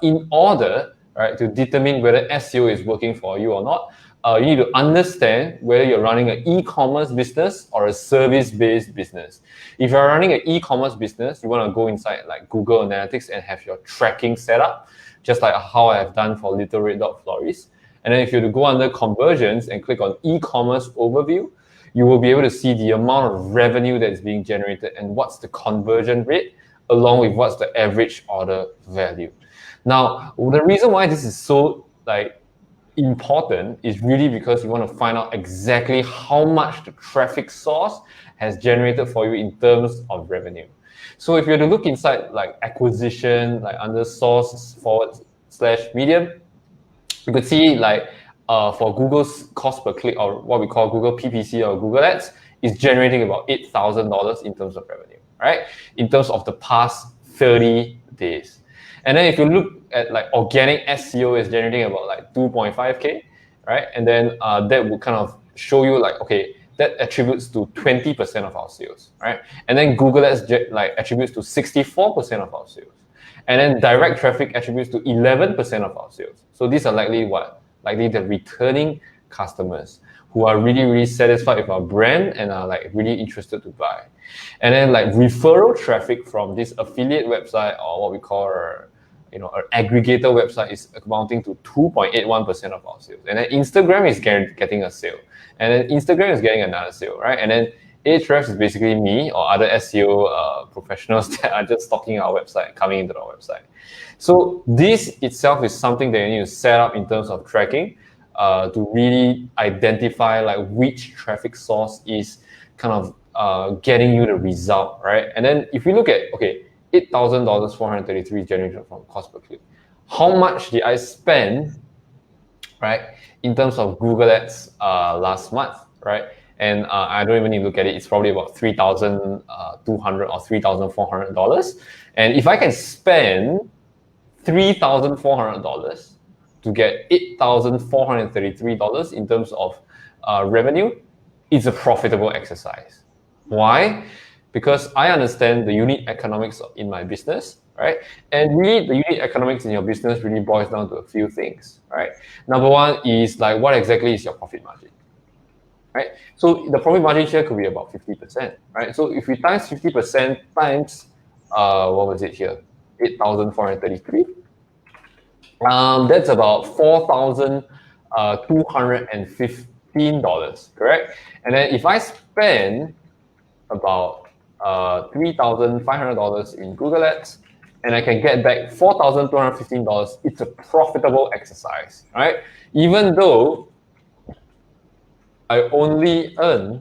S2: in order, right, to determine whether SEO is working for you or not, you need to understand whether you're running an e-commerce business or a service-based business. If you're running an e-commerce business, you want to go inside like Google Analytics and have your tracking set up, just like how I have done for Little Red Dot Florist. And then if you were to go under conversions and click on e-commerce overview, you will be able to see the amount of revenue that is being generated and what's the conversion rate, along with what's the average order value. Now, the reason why this is so important is really because you want to find out exactly how much the traffic source has generated for you in terms of revenue. So if you were to look inside like acquisition, like under source / medium, you could see like for Google's cost per click, or what we call Google PPC or Google Ads, is generating about $8,000 in terms of revenue, right? In terms of the past 30 days. And then if you look at like organic SEO is generating about like 2.5K, right? And then that would kind of show you like, okay, that attributes to 20% of our sales, right? And then Google Ads attributes to 64% of our sales. And then direct traffic attributes to 11% of our sales. So these are likely the returning customers who are really, really satisfied with our brand and are like really interested to buy. And then like referral traffic from this affiliate website, or what we call an aggregator website, is amounting to 2.81% of our sales. And then Instagram is getting a sale. And then Instagram is getting another sale, right? And then Href is basically me or other SEO professionals that are just stalking our website, coming into our website. So this itself is something that you need to set up in terms of tracking to really identify like which traffic source is kind of getting you the result, right? And then if we look at, okay, $8,433 generated from cost per click. How much did I spend, right, in terms of Google Ads last month, right? And I don't even need to look at it. It's probably about $3,200 or $3,400. And if I can spend $3,400 to get $8,433 in terms of revenue, it's a profitable exercise. Why? Because I understand the unit economics in my business, right? And really, the unit economics in your business really boils down to a few things, right? Number one is like, what exactly is your profit margin, right? So the profit margin here could be about 50%, right? So if we times 50% times, what was it here? 8,433. That's about $4,215, correct? And then if I spend about $3,500 in Google Ads, and I can get back $4,215, it's a profitable exercise, right? Even though I only earn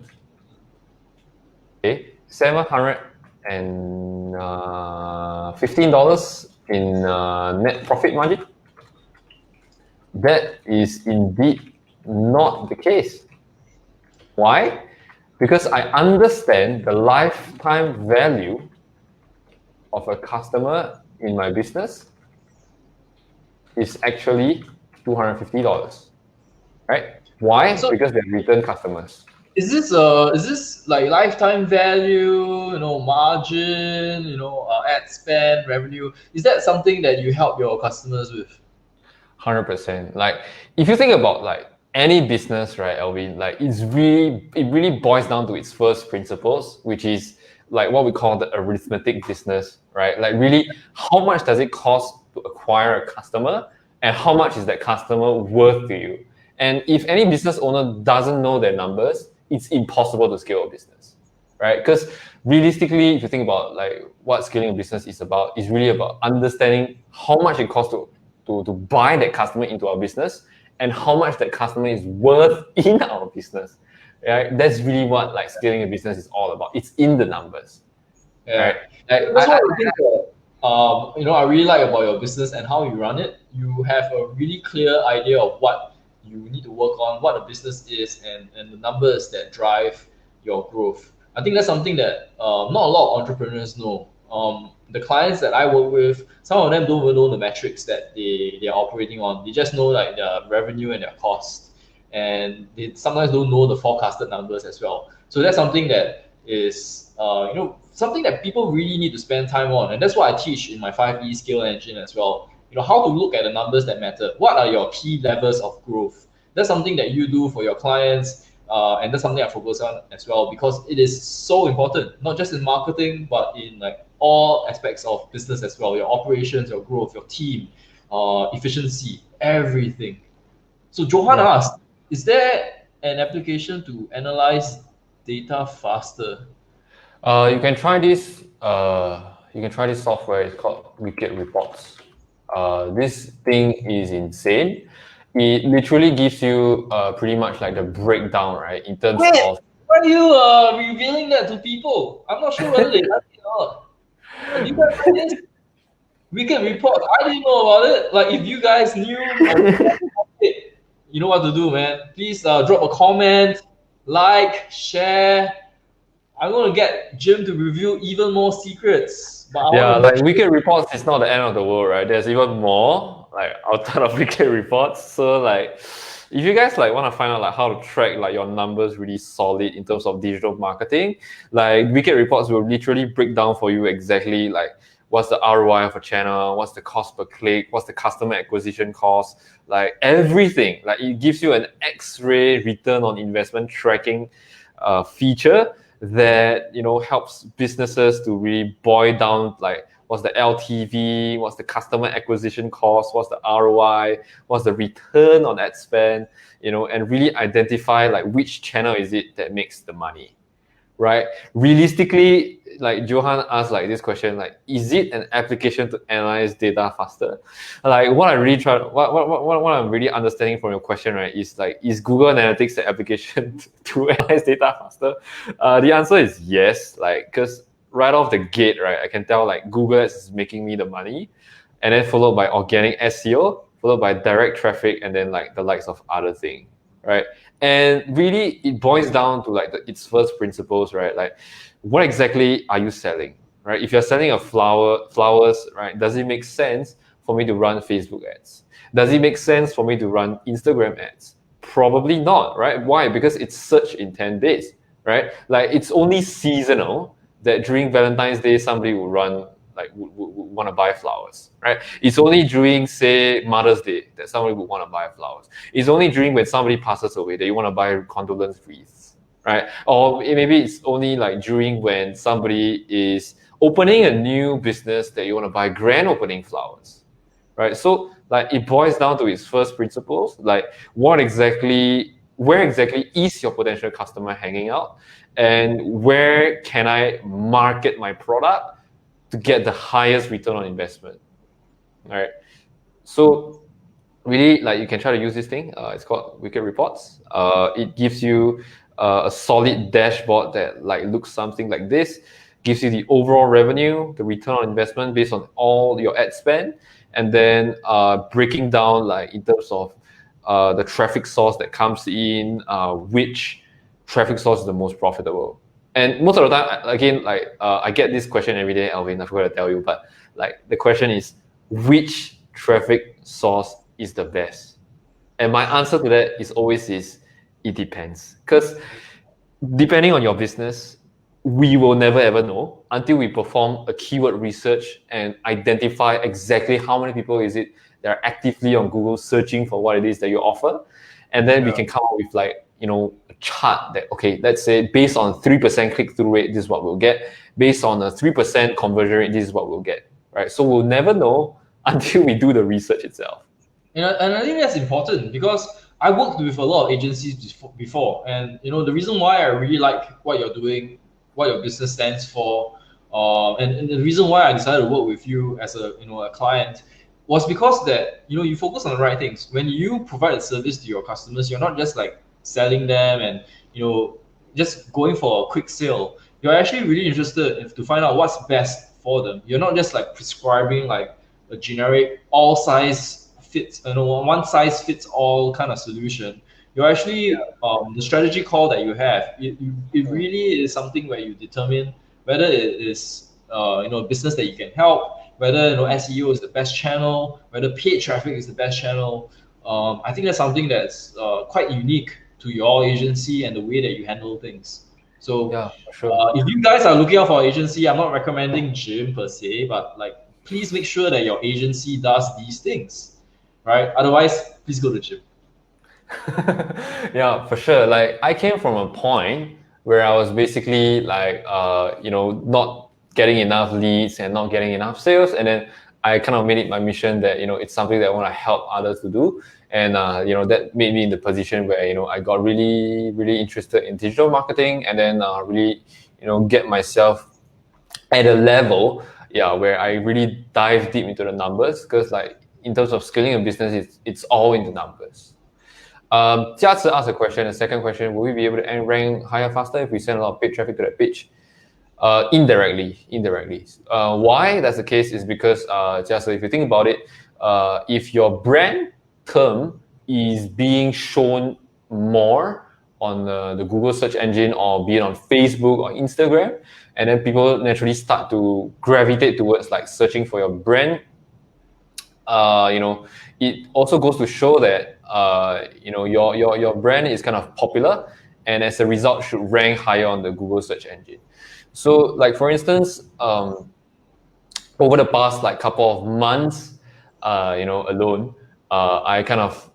S2: $715 in net profit margin. That is indeed not the case. Why? Because I understand the lifetime value of a customer in my business is actually $250, right? Why? Because they're return customers.
S1: Is this like lifetime value, margin, ad spend, revenue? Is that something that you help your customers with?
S2: 100%. Like if you think about like any business, right, Alvin, like it really boils down to its first principles, which is like what we call the arithmetic business, right? Like really, how much does it cost to acquire a customer, and how much is that customer worth to you? And if any business owner doesn't know their numbers, it's impossible to scale a business, right? Because realistically, if you think about like what scaling a business is about, it's really about understanding how much it costs to buy that customer into our business and how much that customer is worth in our business. Right? That's really what like scaling a business is all about. It's in the numbers.
S1: Yeah.
S2: Right?
S1: That's what I think I really like about your business and how you run it. You have a really clear idea of what you need to work on, what the business is, and the numbers that drive your growth. I think that's something that not a lot of entrepreneurs know. The clients that I work with, some of them don't even know the metrics that they are operating on. They just know like their revenue and their cost, and they sometimes don't know the forecasted numbers as well. So that's something that is something that people really need to spend time on, and that's what I teach in my 5E skill engine as well. How to look at the numbers that matter. What are your key levers of growth? That's something that you do for your clients, and that's something I focus on as well, because it is so important, not just in marketing, but in like all aspects of business as well. Your operations, your growth, your team, efficiency, everything. So Johan asked, is there an application to analyze data faster?
S2: You can try this. You can try this software. It's called Wicked Reports. This thing is insane. It literally gives you pretty much like the breakdown, right? In terms of.
S1: Why are you revealing that to people? I'm not sure whether they like it or not. Do you guys like this? Wicked Reports. I didn't know about it. Like, if you guys knew, you know what to do, man. Please drop a comment, like, share. I'm gonna get Jim to reveal even more secrets. But
S2: like Wicked Reports is not the end of the world, right? There's even more like outside of Wicked Reports. So like, if you guys like want to find out like how to track like your numbers really solid in terms of digital marketing, like Wicked Reports will literally break down for you exactly like what's the ROI of a channel, what's the cost per click, what's the customer acquisition cost, like everything. Like it gives you an X-ray return on investment tracking feature that helps businesses to really boil down like what's the LTV, what's the customer acquisition cost, what's the ROI, what's the return on ad spend, and really identify like which channel is it that makes the money, right? Realistically, like Johan asked like this question, like, is it an application to analyze data faster? Like what I'm really understanding from your question, right, is like, is Google Analytics the application to analyze data faster? The answer is yes, like, because right off the gate, right, I can tell like Google Ads is making me the money, and then followed by organic SEO, followed by direct traffic, and then like the likes of other things, right? And really, it boils down to like its first principles, right? Like, what exactly are you selling, right? If you're selling flowers, right? Does it make sense for me to run Facebook ads? Does it make sense for me to run Instagram ads? Probably not, right? Why? Because it's search in 10 days, right? Like it's only seasonal that during Valentine's Day, somebody will run like would want to buy flowers, right? It's only during, say, Mother's Day that somebody would want to buy flowers. It's only during when somebody passes away that you want to buy condolence wreaths, right? Or maybe it's only like during when somebody is opening a new business that you want to buy grand opening flowers, right? So like it boils down to its first principles, like where exactly is your potential customer hanging out, and where can I market my product to get the highest return on investment. All right. So really, like, you can try to use this thing. It's called Wicked Reports. It gives you a solid dashboard that like looks something like this. Gives you the overall revenue, the return on investment based on all your ad spend, and then breaking down like in terms of the traffic source that comes in, which traffic source is the most profitable. And most of the time, again, like I get this question every day, Alvin. I forgot to tell you, but like the question is, which traffic source is the best? And my answer to that is always it depends. Because depending on your business, we will never ever know until we perform a keyword research and identify exactly how many people is it that are actively on Google searching for what it is that you offer. And then we can come up with like, a chart that, okay, let's say based on 3% click-through rate, this is what we'll get. Based on a 3% conversion rate, this is what we'll get, right? So we'll never know until we do the research itself.
S1: And I think that's important because I worked with a lot of agencies before, and the reason why I really like what you're doing, what your business stands for, and the reason why I decided to work with you as a client was because that you focus on the right things. When you provide a service to your customers, you're not just like selling them and just going for a quick sale. You're actually really interested to find out what's best for them. You're not just like prescribing like a generic all size fits, one size fits all kind of solution. You're actually the strategy call that you have. It really is something where you determine whether it is a business that you can help, whether SEO is the best channel, whether paid traffic is the best channel. I think that's something that's quite unique to your agency and the way that you handle things. So
S2: yeah, sure.
S1: If you guys are looking out for an agency, I'm not recommending Jim per se, but like please make sure that your agency does these things, right? Otherwise, please go to Jim.
S2: Yeah, for sure. Like I came from a point where I was basically like, not getting enough leads and not getting enough sales, and then I kind of made it my mission that it's something that I want to help others to do, and that made me in the position where I got really really interested in digital marketing, and then really get myself at a level where I really dive deep into the numbers, because like in terms of scaling a business, it's all in the numbers. Jiazi asked a question, the second question, will we be able to rank higher faster if we send a lot of paid traffic to that page? Indirectly. Why that's the case is because, Jiazi, if you think about it, if your brand term is being shown more on the Google search engine, or be it on Facebook or Instagram, and then people naturally start to gravitate towards like searching for your brand, it also goes to show that your brand is kind of popular, and as a result should rank higher on the Google search engine. So like for instance, over the past like couple of months, alone, I kind of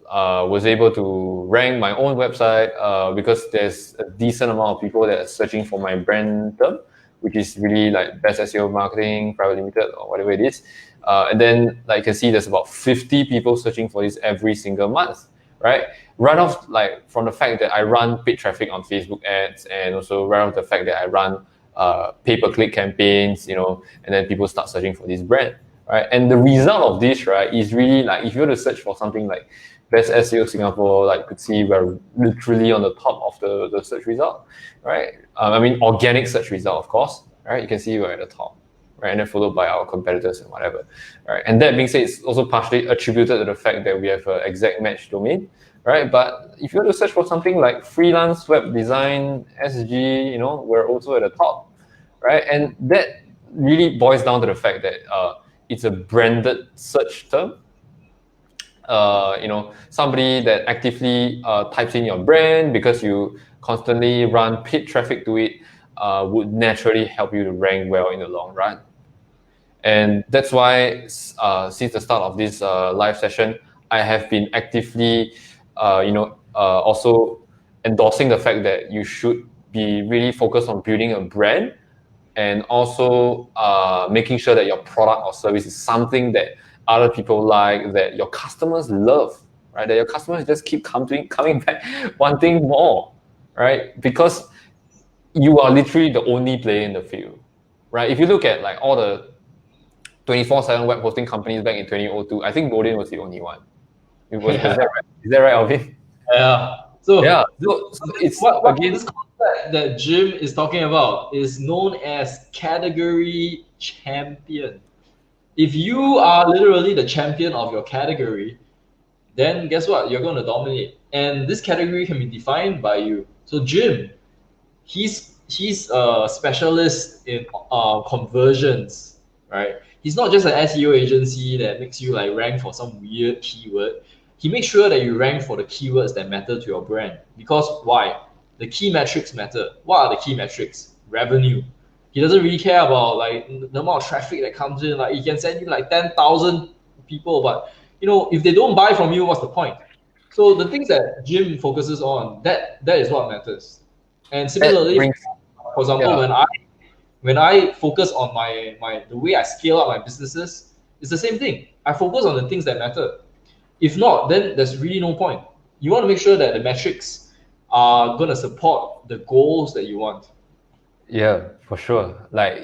S2: was able to rank my own website because there's a decent amount of people that are searching for my brand term, which is really like Best SEO Marketing Private Limited or whatever it is. And then like you can see there's about 50 people searching for this every single month, right? Right off like from the fact that I run paid traffic on Facebook ads, and also right off the fact that I run pay-per-click campaigns, and then people start searching for this brand, right? And the result of this, right, is really like if you were to search for something like Best SEO Singapore, like you could see we're literally on the top of the search result, right? Organic search result, of course, right? You can see we're at the top, right? And then followed by our competitors and whatever, right? And that being said, it's also partially attributed to the fact that we have an exact match domain, right? But if you were to search for something like freelance web design SG, we're also at the top, right? And that really boils down to the fact that it's a branded search term. Somebody that actively types in your brand because you constantly run paid traffic to it would naturally help you to rank well in the long run. And that's why since the start of this live session, I have been actively also endorsing the fact that you should be really focused on building a brand, and also making sure that your product or service is something that other people like, that your customers love, right? That your customers just keep coming back, wanting more, right? Because you are literally the only player in the field, right? If you look at like all the 24/7 web hosting companies back in 2002. I think Bodin was the only one. Was that right? Is that right, Alvin?
S1: Yeah. So,
S2: Yeah.
S1: this,
S2: So it's
S1: what
S2: again.
S1: this concept that Jim is talking about is known as category champion. If you are literally the champion of your category, then guess what? You're going to dominate. And this category can be defined by you. So Jim, he's a specialist in conversions, right? He's not just an SEO agency that makes you like rank for some weird keyword. He makes sure that you rank for the keywords that matter to your brand. Because why? The key metrics matter. What are the key metrics? Revenue. He doesn't really care about like the amount of traffic that comes in. Like he can send you like 10,000 people, but if they don't buy from you, what's the point? So the things that Jim focuses on, that is what matters. And similarly, for example, when I focus on my the way I scale up my businesses, it's the same thing. I focus on the things that matter. If not, then there's really no point. You want to make sure that the metrics are going to support the goals that you want.
S2: Yeah, for sure. Like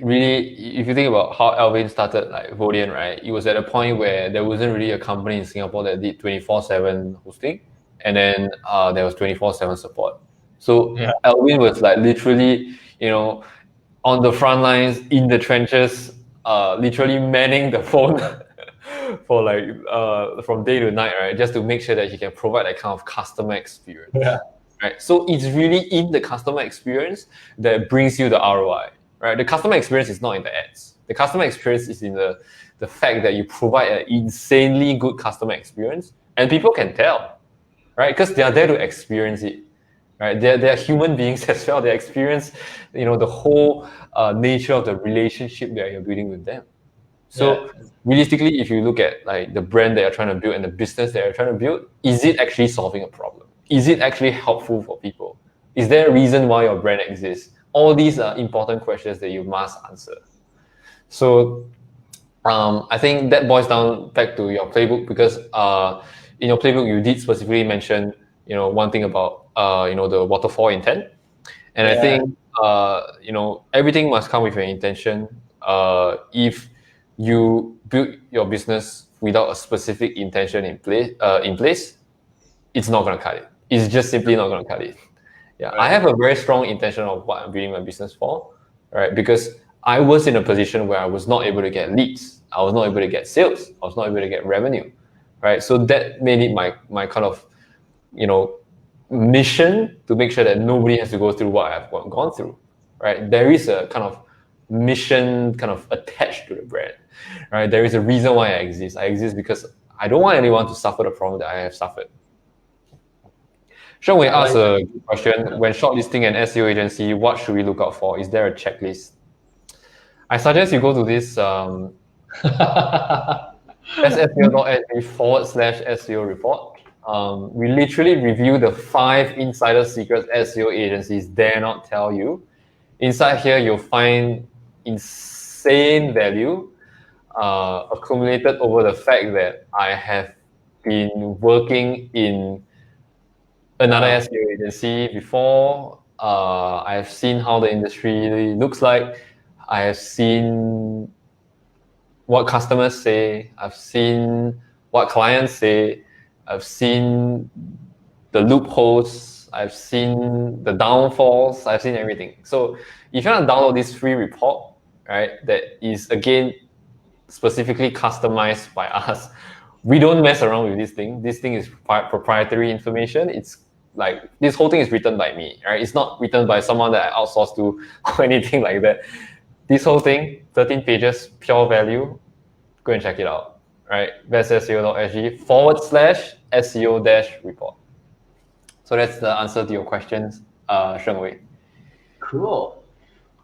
S2: really, if you think about how Alvin started like Vodian, right? It was at a point where there wasn't really a company in Singapore that did 24/7 hosting, and then there was 24/7 support. So
S1: Yeah.
S2: Alvin was like literally, on the front lines, in the trenches, literally manning the phone for like from day to night, right? Just to make sure that he can provide that kind of customer experience.
S1: Yeah.
S2: Right. So it's really in the customer experience that brings you the ROI. Right. The customer experience is not in the ads. The customer experience is in the fact that you provide an insanely good customer experience, and people can tell, right? Because they are there to experience it. Right, they're human beings as well. They experience, the whole nature of the relationship that you're building with them. So realistically, if you look at like the brand that you're trying to build and the business that you're trying to build, is it actually solving a problem? Is it actually helpful for people? Is there a reason why your brand exists? All these are important questions that you must answer. So I think that boils down back to your playbook, because in your playbook you did specifically mention one thing about the waterfall intent, and I think everything must come with an intention. If you build your business without a specific intention in place, it's not going to cut it. It's just simply not going to cut it. Yeah, right. I have a very strong intention of what I'm building my business for, right? Because I was in a position where I was not able to get leads. I was not able to get sales. I was not able to get revenue, right? So that made it my kind of, mission to make sure that nobody has to go through what I've gone through, right? There is a kind of mission kind of attached to the brand, right? There is a reason why I exist. I exist because I don't want anyone to suffer the problem that I have suffered. Sean, we asked a question. When shortlisting an SEO agency, what should we look out for? Is there a checklist? I suggest you go to this BestSEO.sg/SEO report. We literally review the 5 insider secrets SEO agencies dare not tell you. Inside here, you'll find insane value accumulated over the fact that I have been working in another SEO agency before. I have seen how the industry looks like. I have seen what customers say. I've seen what clients say. I've seen the loopholes. I've seen the downfalls. I've seen everything. So if you want to download this free report, right, that is again specifically customized by us, we don't mess around with this thing. This thing is proprietary information. It's like this whole thing is written by me, right? It's not written by someone that I outsource to or anything like that. This whole thing, 13 pages, pure value. Go and check it out, right? BestSEO.sg/SEO-report. So that's the answer to your questions, Sheng Wei.
S1: Cool.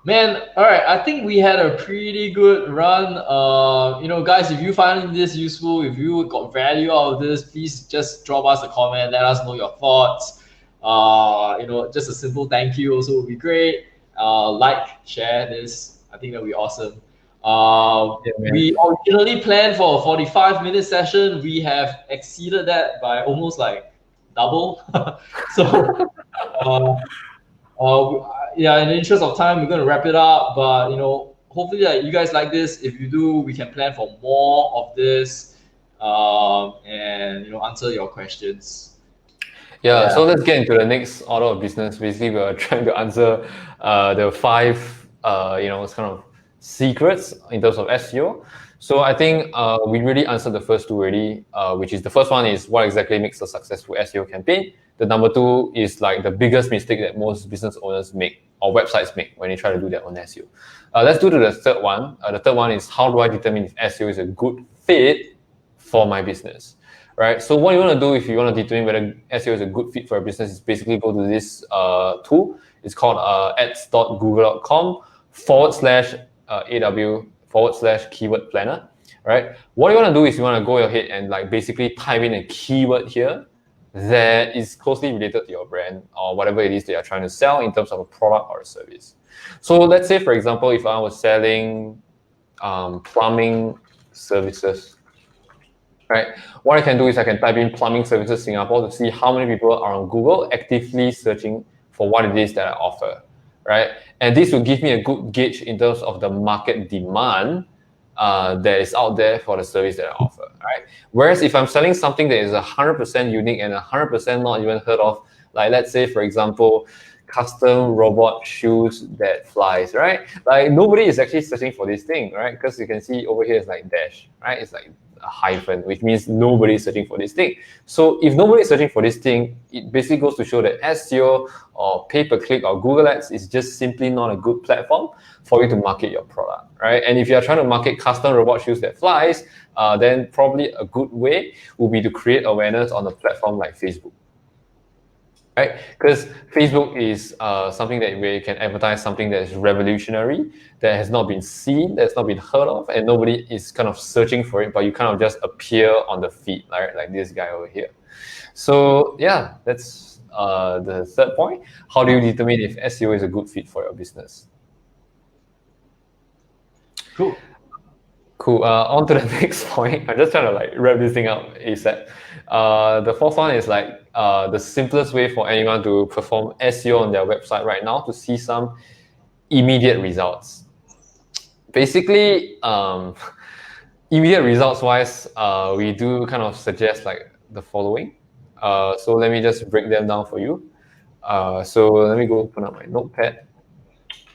S1: Man, all right. I think we had a pretty good run. Guys, if you find this useful, if you got value out of this, please just drop us a comment. Let us know your thoughts. Just a simple thank you also would be great. Share this. I think that would be awesome. We originally planned for a 45-minute session. We have exceeded that by almost like double. So, in the interest of time, we're going to wrap it up. But, hopefully you guys like this. If you do, we can plan for more of this, and answer your questions.
S2: Yeah, so let's get into the next order of business. Basically, we are trying to answer the 5, kind of secrets in terms of SEO. So I think we really answered the first 2 already, which is the first one is what exactly makes a successful SEO campaign. The number 2 is like the biggest mistake that most business owners make or websites make when they try to do their own SEO. Let's do to the third one. The third one is how do I determine if SEO is a good fit for my business? Right. So what you want to do if you want to determine whether SEO is a good fit for a business is basically go to this tool. It's called ads.google.com/AW/keyword planner. Right. What you want to do is you want to go ahead and like basically type in a keyword here that is closely related to your brand or whatever it is that you're trying to sell in terms of a product or a service. So let's say, for example, if I was selling plumbing services, right? What I can do is I can type in plumbing services Singapore to see how many people are on Google actively searching for what it is that I offer, right? And this will give me a good gauge in terms of the market demand that is out there for the service that I offer, right? Whereas if I'm selling something that is 100% unique and 100% not even heard of, like let's say, for example, custom robot shoes that flies, right? Like nobody is actually searching for this thing, right? Because you can see over here it's like dash, right? It's like a hyphen, which means nobody is searching for this thing. So if nobody is searching for this thing, it basically goes to show that SEO or pay-per-click or Google Ads is just simply not a good platform for you to market your product, right? And if you're trying to market custom robot shoes that flies, then probably a good way will be to create awareness on a platform like Facebook. Right? Because Facebook is something that where you can advertise something that is revolutionary, that has not been seen, that's not been heard of, and nobody is kind of searching for it, but you kind of just appear on the feed, right? Like this guy over here. So yeah, that's the third point. How do you determine if SEO is a good fit for your business?
S1: Cool.
S2: On to the next point. I'm just trying to like wrap this thing up ASAP. The fourth one is like the simplest way for anyone to perform SEO on their website right now to see some immediate results. Basically, immediate results wise, we do kind of suggest like the following. So let me just break them down for you. So let me go open up my notepad.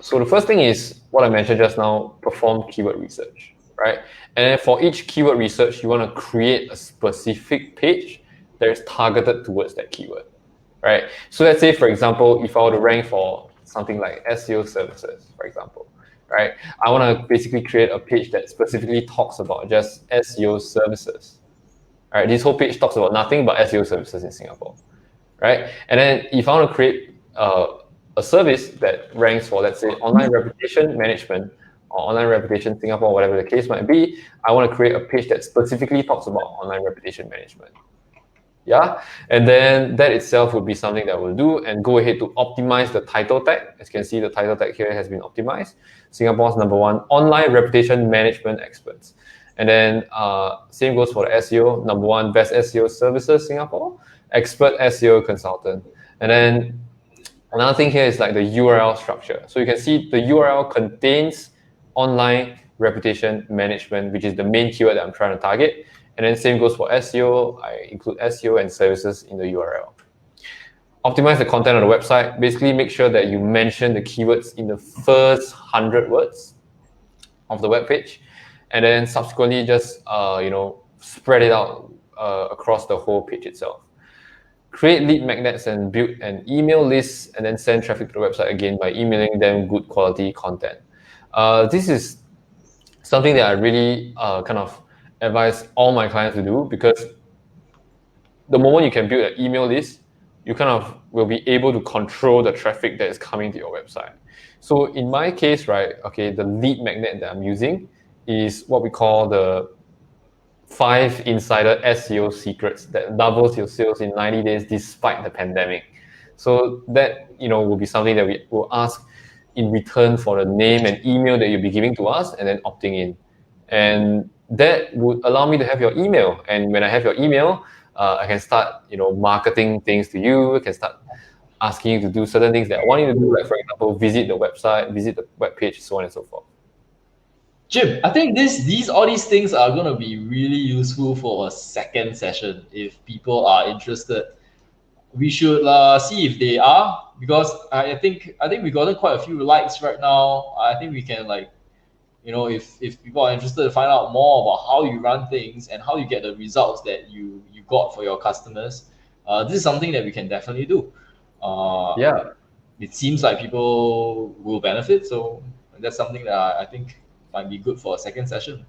S2: So the first thing is what I mentioned just now, perform keyword research, right? And then for each keyword research, you want to create a specific page that is targeted towards that keyword, right? So let's say, for example, if I were to rank for something like SEO services, for example, right? I want to basically create a page that specifically talks about just SEO services. All right, this whole page talks about nothing but SEO services in Singapore, right? And then if I want to create a service that ranks for, let's say, online reputation management or online reputation Singapore, whatever the case might be, I want to create a page that specifically talks about online reputation management. Yeah, and then that itself would be something that we'll do and go ahead to optimize the title tag. As you can see, the title tag here has been optimized. Singapore's #1 online reputation management experts. And then same goes for the SEO, #1 best SEO services Singapore, expert SEO consultant. And then another thing here is like the URL structure. So you can see the URL contains online reputation management, which is the main keyword that I'm trying to target. And then same goes for SEO. I include SEO and services in the URL. Optimize the content on the website. Basically, make sure that you mention the keywords in the first 100 words of the web page, and then subsequently just spread it out across the whole page itself. Create lead magnets and build an email list, and then send traffic to the website again by emailing them good quality content. This is something that I really kind of advise all my clients to do, because the moment you can build an email list, you kind of will be able to control the traffic that is coming to your website. So in my case, right, okay, the lead magnet that I'm using is what we call the 5 insider SEO secrets that doubles your sales in 90 days despite the pandemic. So that will be something that we will ask in return for the name and email that you'll be giving to us, and then opting in. And that would allow me to have your email. And when I have your email, I can start, marketing things to you. I can start asking you to do certain things that I want you to do, like for example, visit the website, visit the web page, so on and so forth.
S1: Jim, I think all these things are gonna be really useful for a second session if people are interested. We should see if they are, because I think we gotten quite a few likes right now. I think we can, like, if people are interested to find out more about how you run things and how you get the results that you got for your customers, this is something that we can definitely do.
S2: Yeah.
S1: It seems like people will benefit, so that's something that I think might be good for a second session.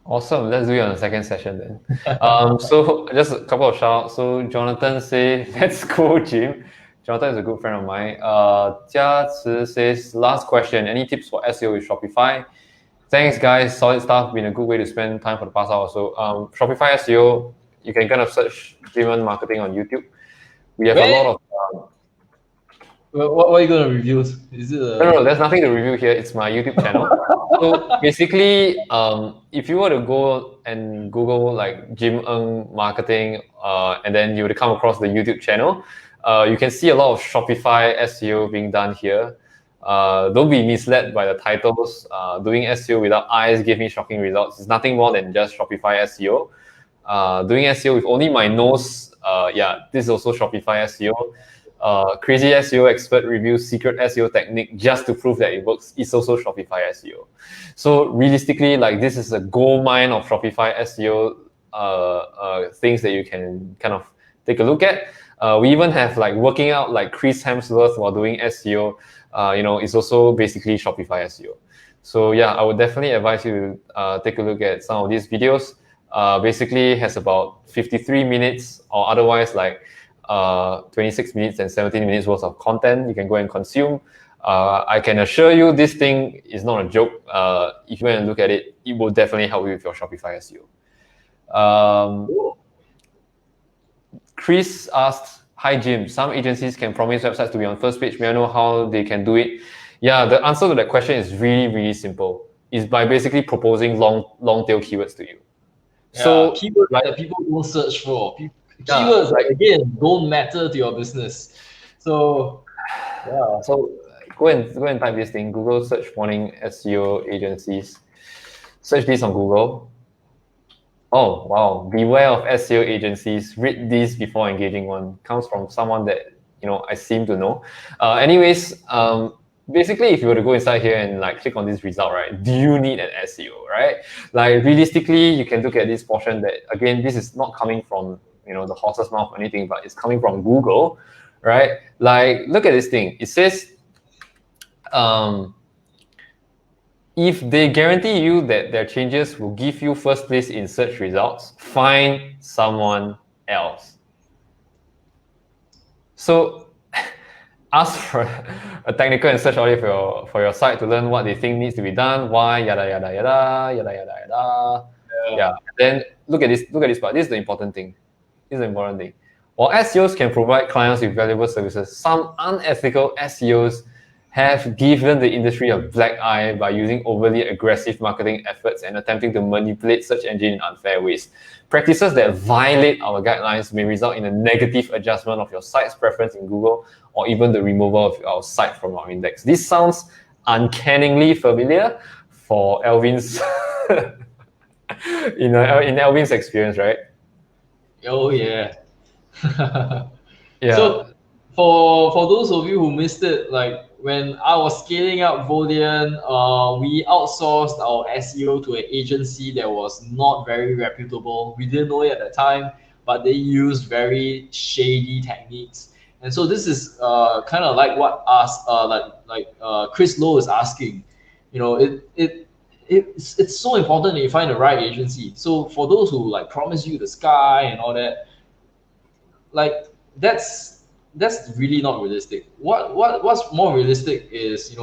S2: Awesome. Let's do it on the second session then. So just a couple of shout outs. So Jonathan say, let's go, Jim. Jonathan is a good friend of mine. Jia Ci says, last question. Any tips for SEO with Shopify? Thanks, guys. Solid stuff. Been a good way to spend time for the past hour. So Shopify SEO, you can kind of search Driven Marketing on YouTube. We have a lot of
S1: What are you going to review? Is it
S2: No, there's nothing to review here. It's my YouTube channel. So basically, if you were to go and Google like Jim Ng marketing, and then you would come across the YouTube channel, you can see a lot of Shopify SEO being done here. Don't be misled by the titles. Doing SEO without eyes give me shocking results. It's nothing more than just Shopify SEO. Doing SEO with only my nose, this is also Shopify SEO. Crazy SEO expert reviews secret SEO technique just to prove that it works. It's also Shopify SEO. So realistically, like, this is a gold mine of Shopify SEO things that you can kind of take a look at. We even have like working out like Chris Hemsworth while doing SEO. It's also basically Shopify SEO. So yeah, I would definitely advise you to take a look at some of these videos. Basically has about 53 minutes or otherwise like 26 minutes and 17 minutes worth of content you can go and consume. I can assure you this thing is not a joke. If you want to look at it, it will definitely help you with your Shopify SEO. Chris asked, hi Jim, some agencies can promise websites to be on first page. May I know how they can do it? Yeah, the answer to that question is really, really simple. It's by basically proposing long tail keywords to you.
S1: Yeah,
S2: so
S1: keywords that people don't search for. Keywords that, again, don't matter to your business. So yeah.
S2: So go and type this thing, Google search morning SEO agencies. Search this on Google. Oh wow, beware of SEO agencies. Read this before engaging one. Comes from someone that I seem to know. Basically, if you were to go inside here and like click on this result, right? Do you need an SEO, right? Like realistically, you can look at this portion that, again, this is not coming from the horse's mouth or anything, but it's coming from Google, right? Like, look at this thing. It says, if they guarantee you that their changes will give you first place in search results, find someone else. So ask for a technical and search audit for your site to learn what they think needs to be done, why, yada yada yada yada yada yada. Yeah. Then look at this part. This is the important thing. While SEOs can provide clients with valuable services, some unethical SEOs have given the industry a black eye by using overly aggressive marketing efforts and attempting to manipulate search engine in unfair ways. Practices that violate our guidelines may result in a negative adjustment of your site's preference in Google or even the removal of our site from our index. This sounds uncannily familiar for Alvin's in Alvin's experience, right?
S1: Oh yeah.
S2: Yeah.
S1: So for those of you who missed it, like when I was scaling up Volian, we outsourced our SEO to an agency that was not very reputable. We didn't know it at the time, but they used very shady techniques. And so this is kind of like what Chris Lowe is asking. It's so important that you find the right agency. So for those who like promise you the sky and all that, like that's really not realistic. What's more realistic is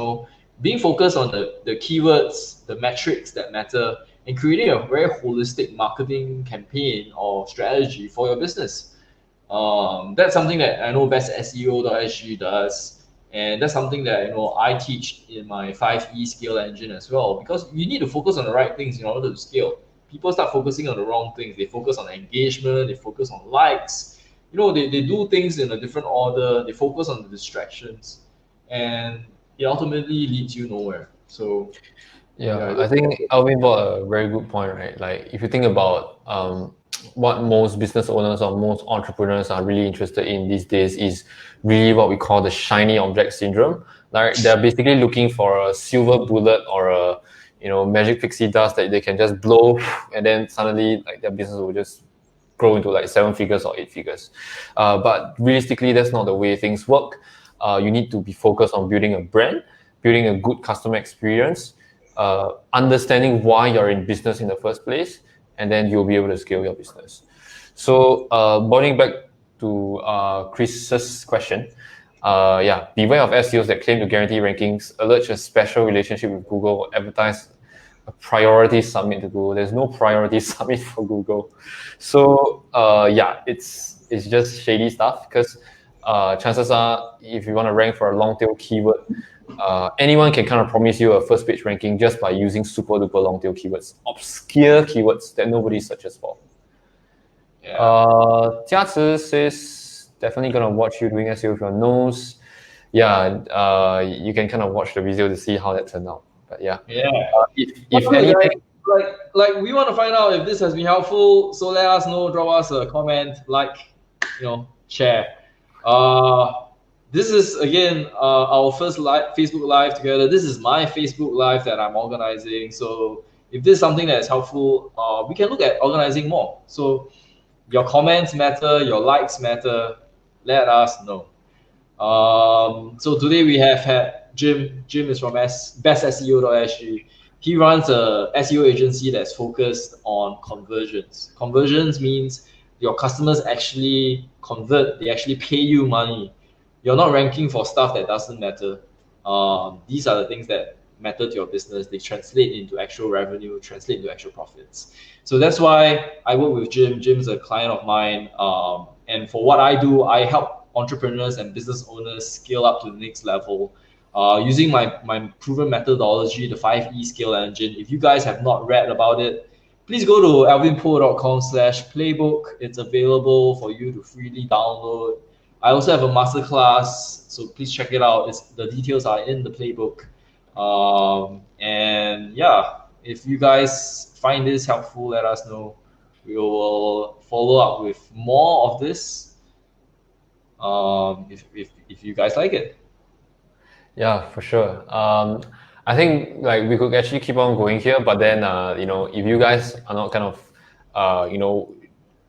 S1: being focused on the keywords, the metrics that matter, and creating a very holistic marketing campaign or strategy for your business. That's something that I know BestSEO.sg does, and that's something that I teach in my 5E scale engine as well. Because you need to focus on the right things in order to scale. People start focusing on the wrong things. They focus on engagement. They focus on likes. They do things in a different order. They focus on the distractions, and it ultimately leads you nowhere. So
S2: Yeah, I think Alvin brought a very good point, right? Like if you think about what most business owners or most entrepreneurs are really interested in these days is really what we call the shiny object syndrome. Like they're basically looking for a silver bullet or a magic pixie dust that they can just blow and then suddenly like their business will just grow into like 7 figures or 8 figures. But realistically, that's not the way things work. You need to be focused on building a brand, building a good customer experience, understanding why you're in business in the first place, and then you'll be able to scale your business. So, boiling back to Chris's question, beware of SEOs that claim to guarantee rankings, allege a special relationship with Google, advertise a priority submit to Google. There's no priority submit for Google. So, it's just shady stuff because chances are, if you want to rank for a long tail keyword, anyone can kind of promise you a first page ranking just by using super duper long tail keywords, obscure keywords that nobody searches for.
S1: Yeah.
S2: Jiazi says definitely gonna watch you doing SEO with your nose. Yeah, you can kind of watch the video to see how that turned out. But yeah, if anything,
S1: like we want to find out if this has been helpful. So let us know. Drop us a comment, share. This is again our first Facebook Live together. This is my Facebook Live that I'm organizing. So if this is something that is helpful, we can look at organizing more. So your comments matter, your likes matter. Let us know. So today we have had Jim. Jim is from BestSEO.sg. He runs a SEO agency that's focused on conversions. Conversions means your customers actually convert, they actually pay you money. You're not ranking for stuff that doesn't matter. These are the things that matter to your business. They translate into actual revenue, translate into actual profits. So that's why I work with Jim. Jim's a client of mine. And for what I do, I help entrepreneurs and business owners scale up to the next level using my proven methodology, the 5E scale engine. If you guys have not read about it, please go to alvinpo.com/playbook. It's available for you to freely download. I also have a masterclass, so please check it out. The details are in the playbook. And yeah, if you guys find this helpful, let us know. We will follow up with more of this if you guys like it.
S2: Yeah, for sure. I think like we could actually keep on going here, but then if you guys are not kind of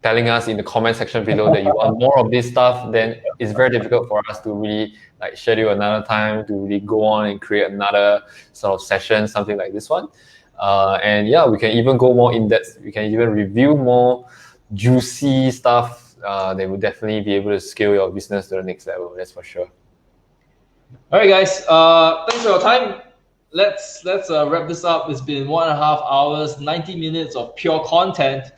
S2: telling us in the comment section below that you want more of this stuff, then it's very difficult for us to really like schedule another time to really go on and create another sort of session, something like this one. And yeah, we can even go more in depth. We can even review more juicy stuff that will definitely be able to scale your business to the next level. That's for sure.
S1: All right, guys. Thanks for your time. Let's wrap this up. It's been 1.5 hours, 90 minutes of pure content.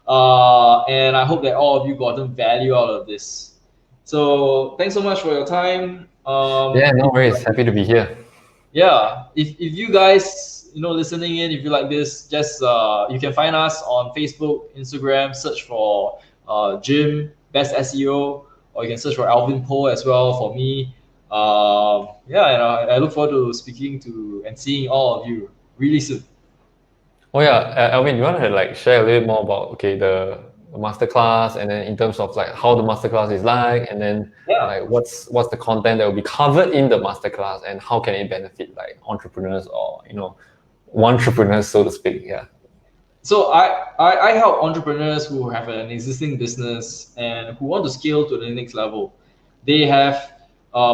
S1: And I hope that all of you gotten value out of this. So thanks so much for your time.
S2: No worries. Happy to be here.
S1: Yeah, if you guys listening in, if you like this, just you can find us on Facebook, Instagram. Search for Jim Best SEO, or you can search for Alvin Po as well for me. And I look forward to speaking to and seeing all of you really soon.
S2: Oh yeah, Alvin, you want to like share a little more about the masterclass, and then in terms of like how the masterclass is like, and then like what's the content that will be covered in the masterclass, and how can it benefit like entrepreneurs or entrepreneurs, so to speak. Yeah.
S1: So I help entrepreneurs who have an existing business and who want to scale to the next level. They have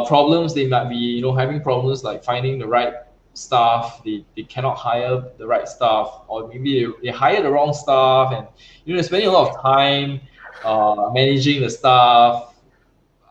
S1: problems. They might be having problems like finding the right staff. They cannot hire the right staff, or maybe they hire the wrong staff, and they're spending a lot of time managing the staff.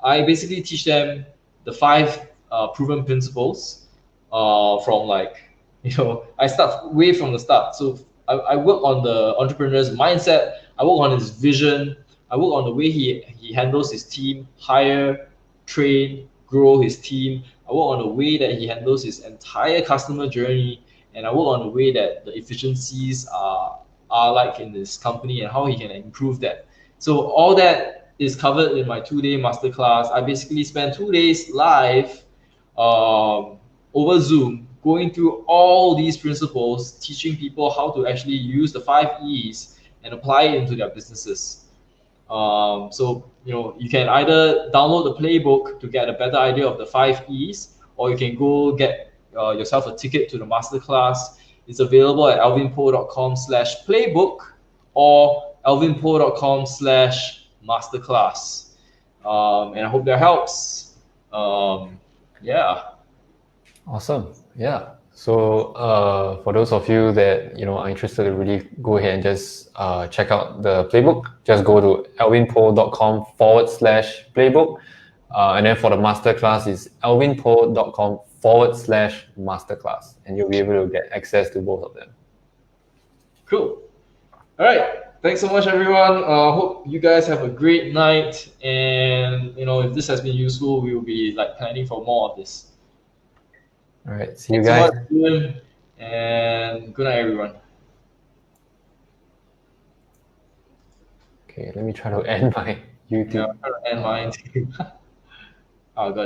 S1: I basically teach them the 5 proven principles from I start way from the start. So I work on the entrepreneur's mindset. I work on his vision. I work on the way he handles his team, hire, train, grow his team. I work on the way that he handles his entire customer journey, and I work on the way that the efficiencies are like in this company and how he can improve that. So all that is covered in my 2-day masterclass. I basically spent 2 days live over Zoom going through all these principles, teaching people how to actually use the 5 E's and apply it into their businesses. So you can either download the playbook to get a better idea of the 5 E's, or you can go get yourself a ticket to the masterclass. It's available at alvinpo.com/playbook or alvinpo.com/masterclass. And I hope that helps. Yeah.
S2: Awesome. Yeah. So for those of you that are interested to really go ahead and just check out the playbook, just go to alvinpo.com/playbook. And then for the masterclass is alvinpo.com/masterclass, and you'll be able to get access to both of them.
S1: Cool. All right. Thanks so much, everyone. Hope you guys have a great night. And if this has been useful, we will be planning for more of this.
S2: All right. See you guys.
S1: Thanks so much, and good night, everyone.
S2: Okay, let me try to end my YouTube.
S1: Yeah, I'm trying to end mine too. Oh, got it.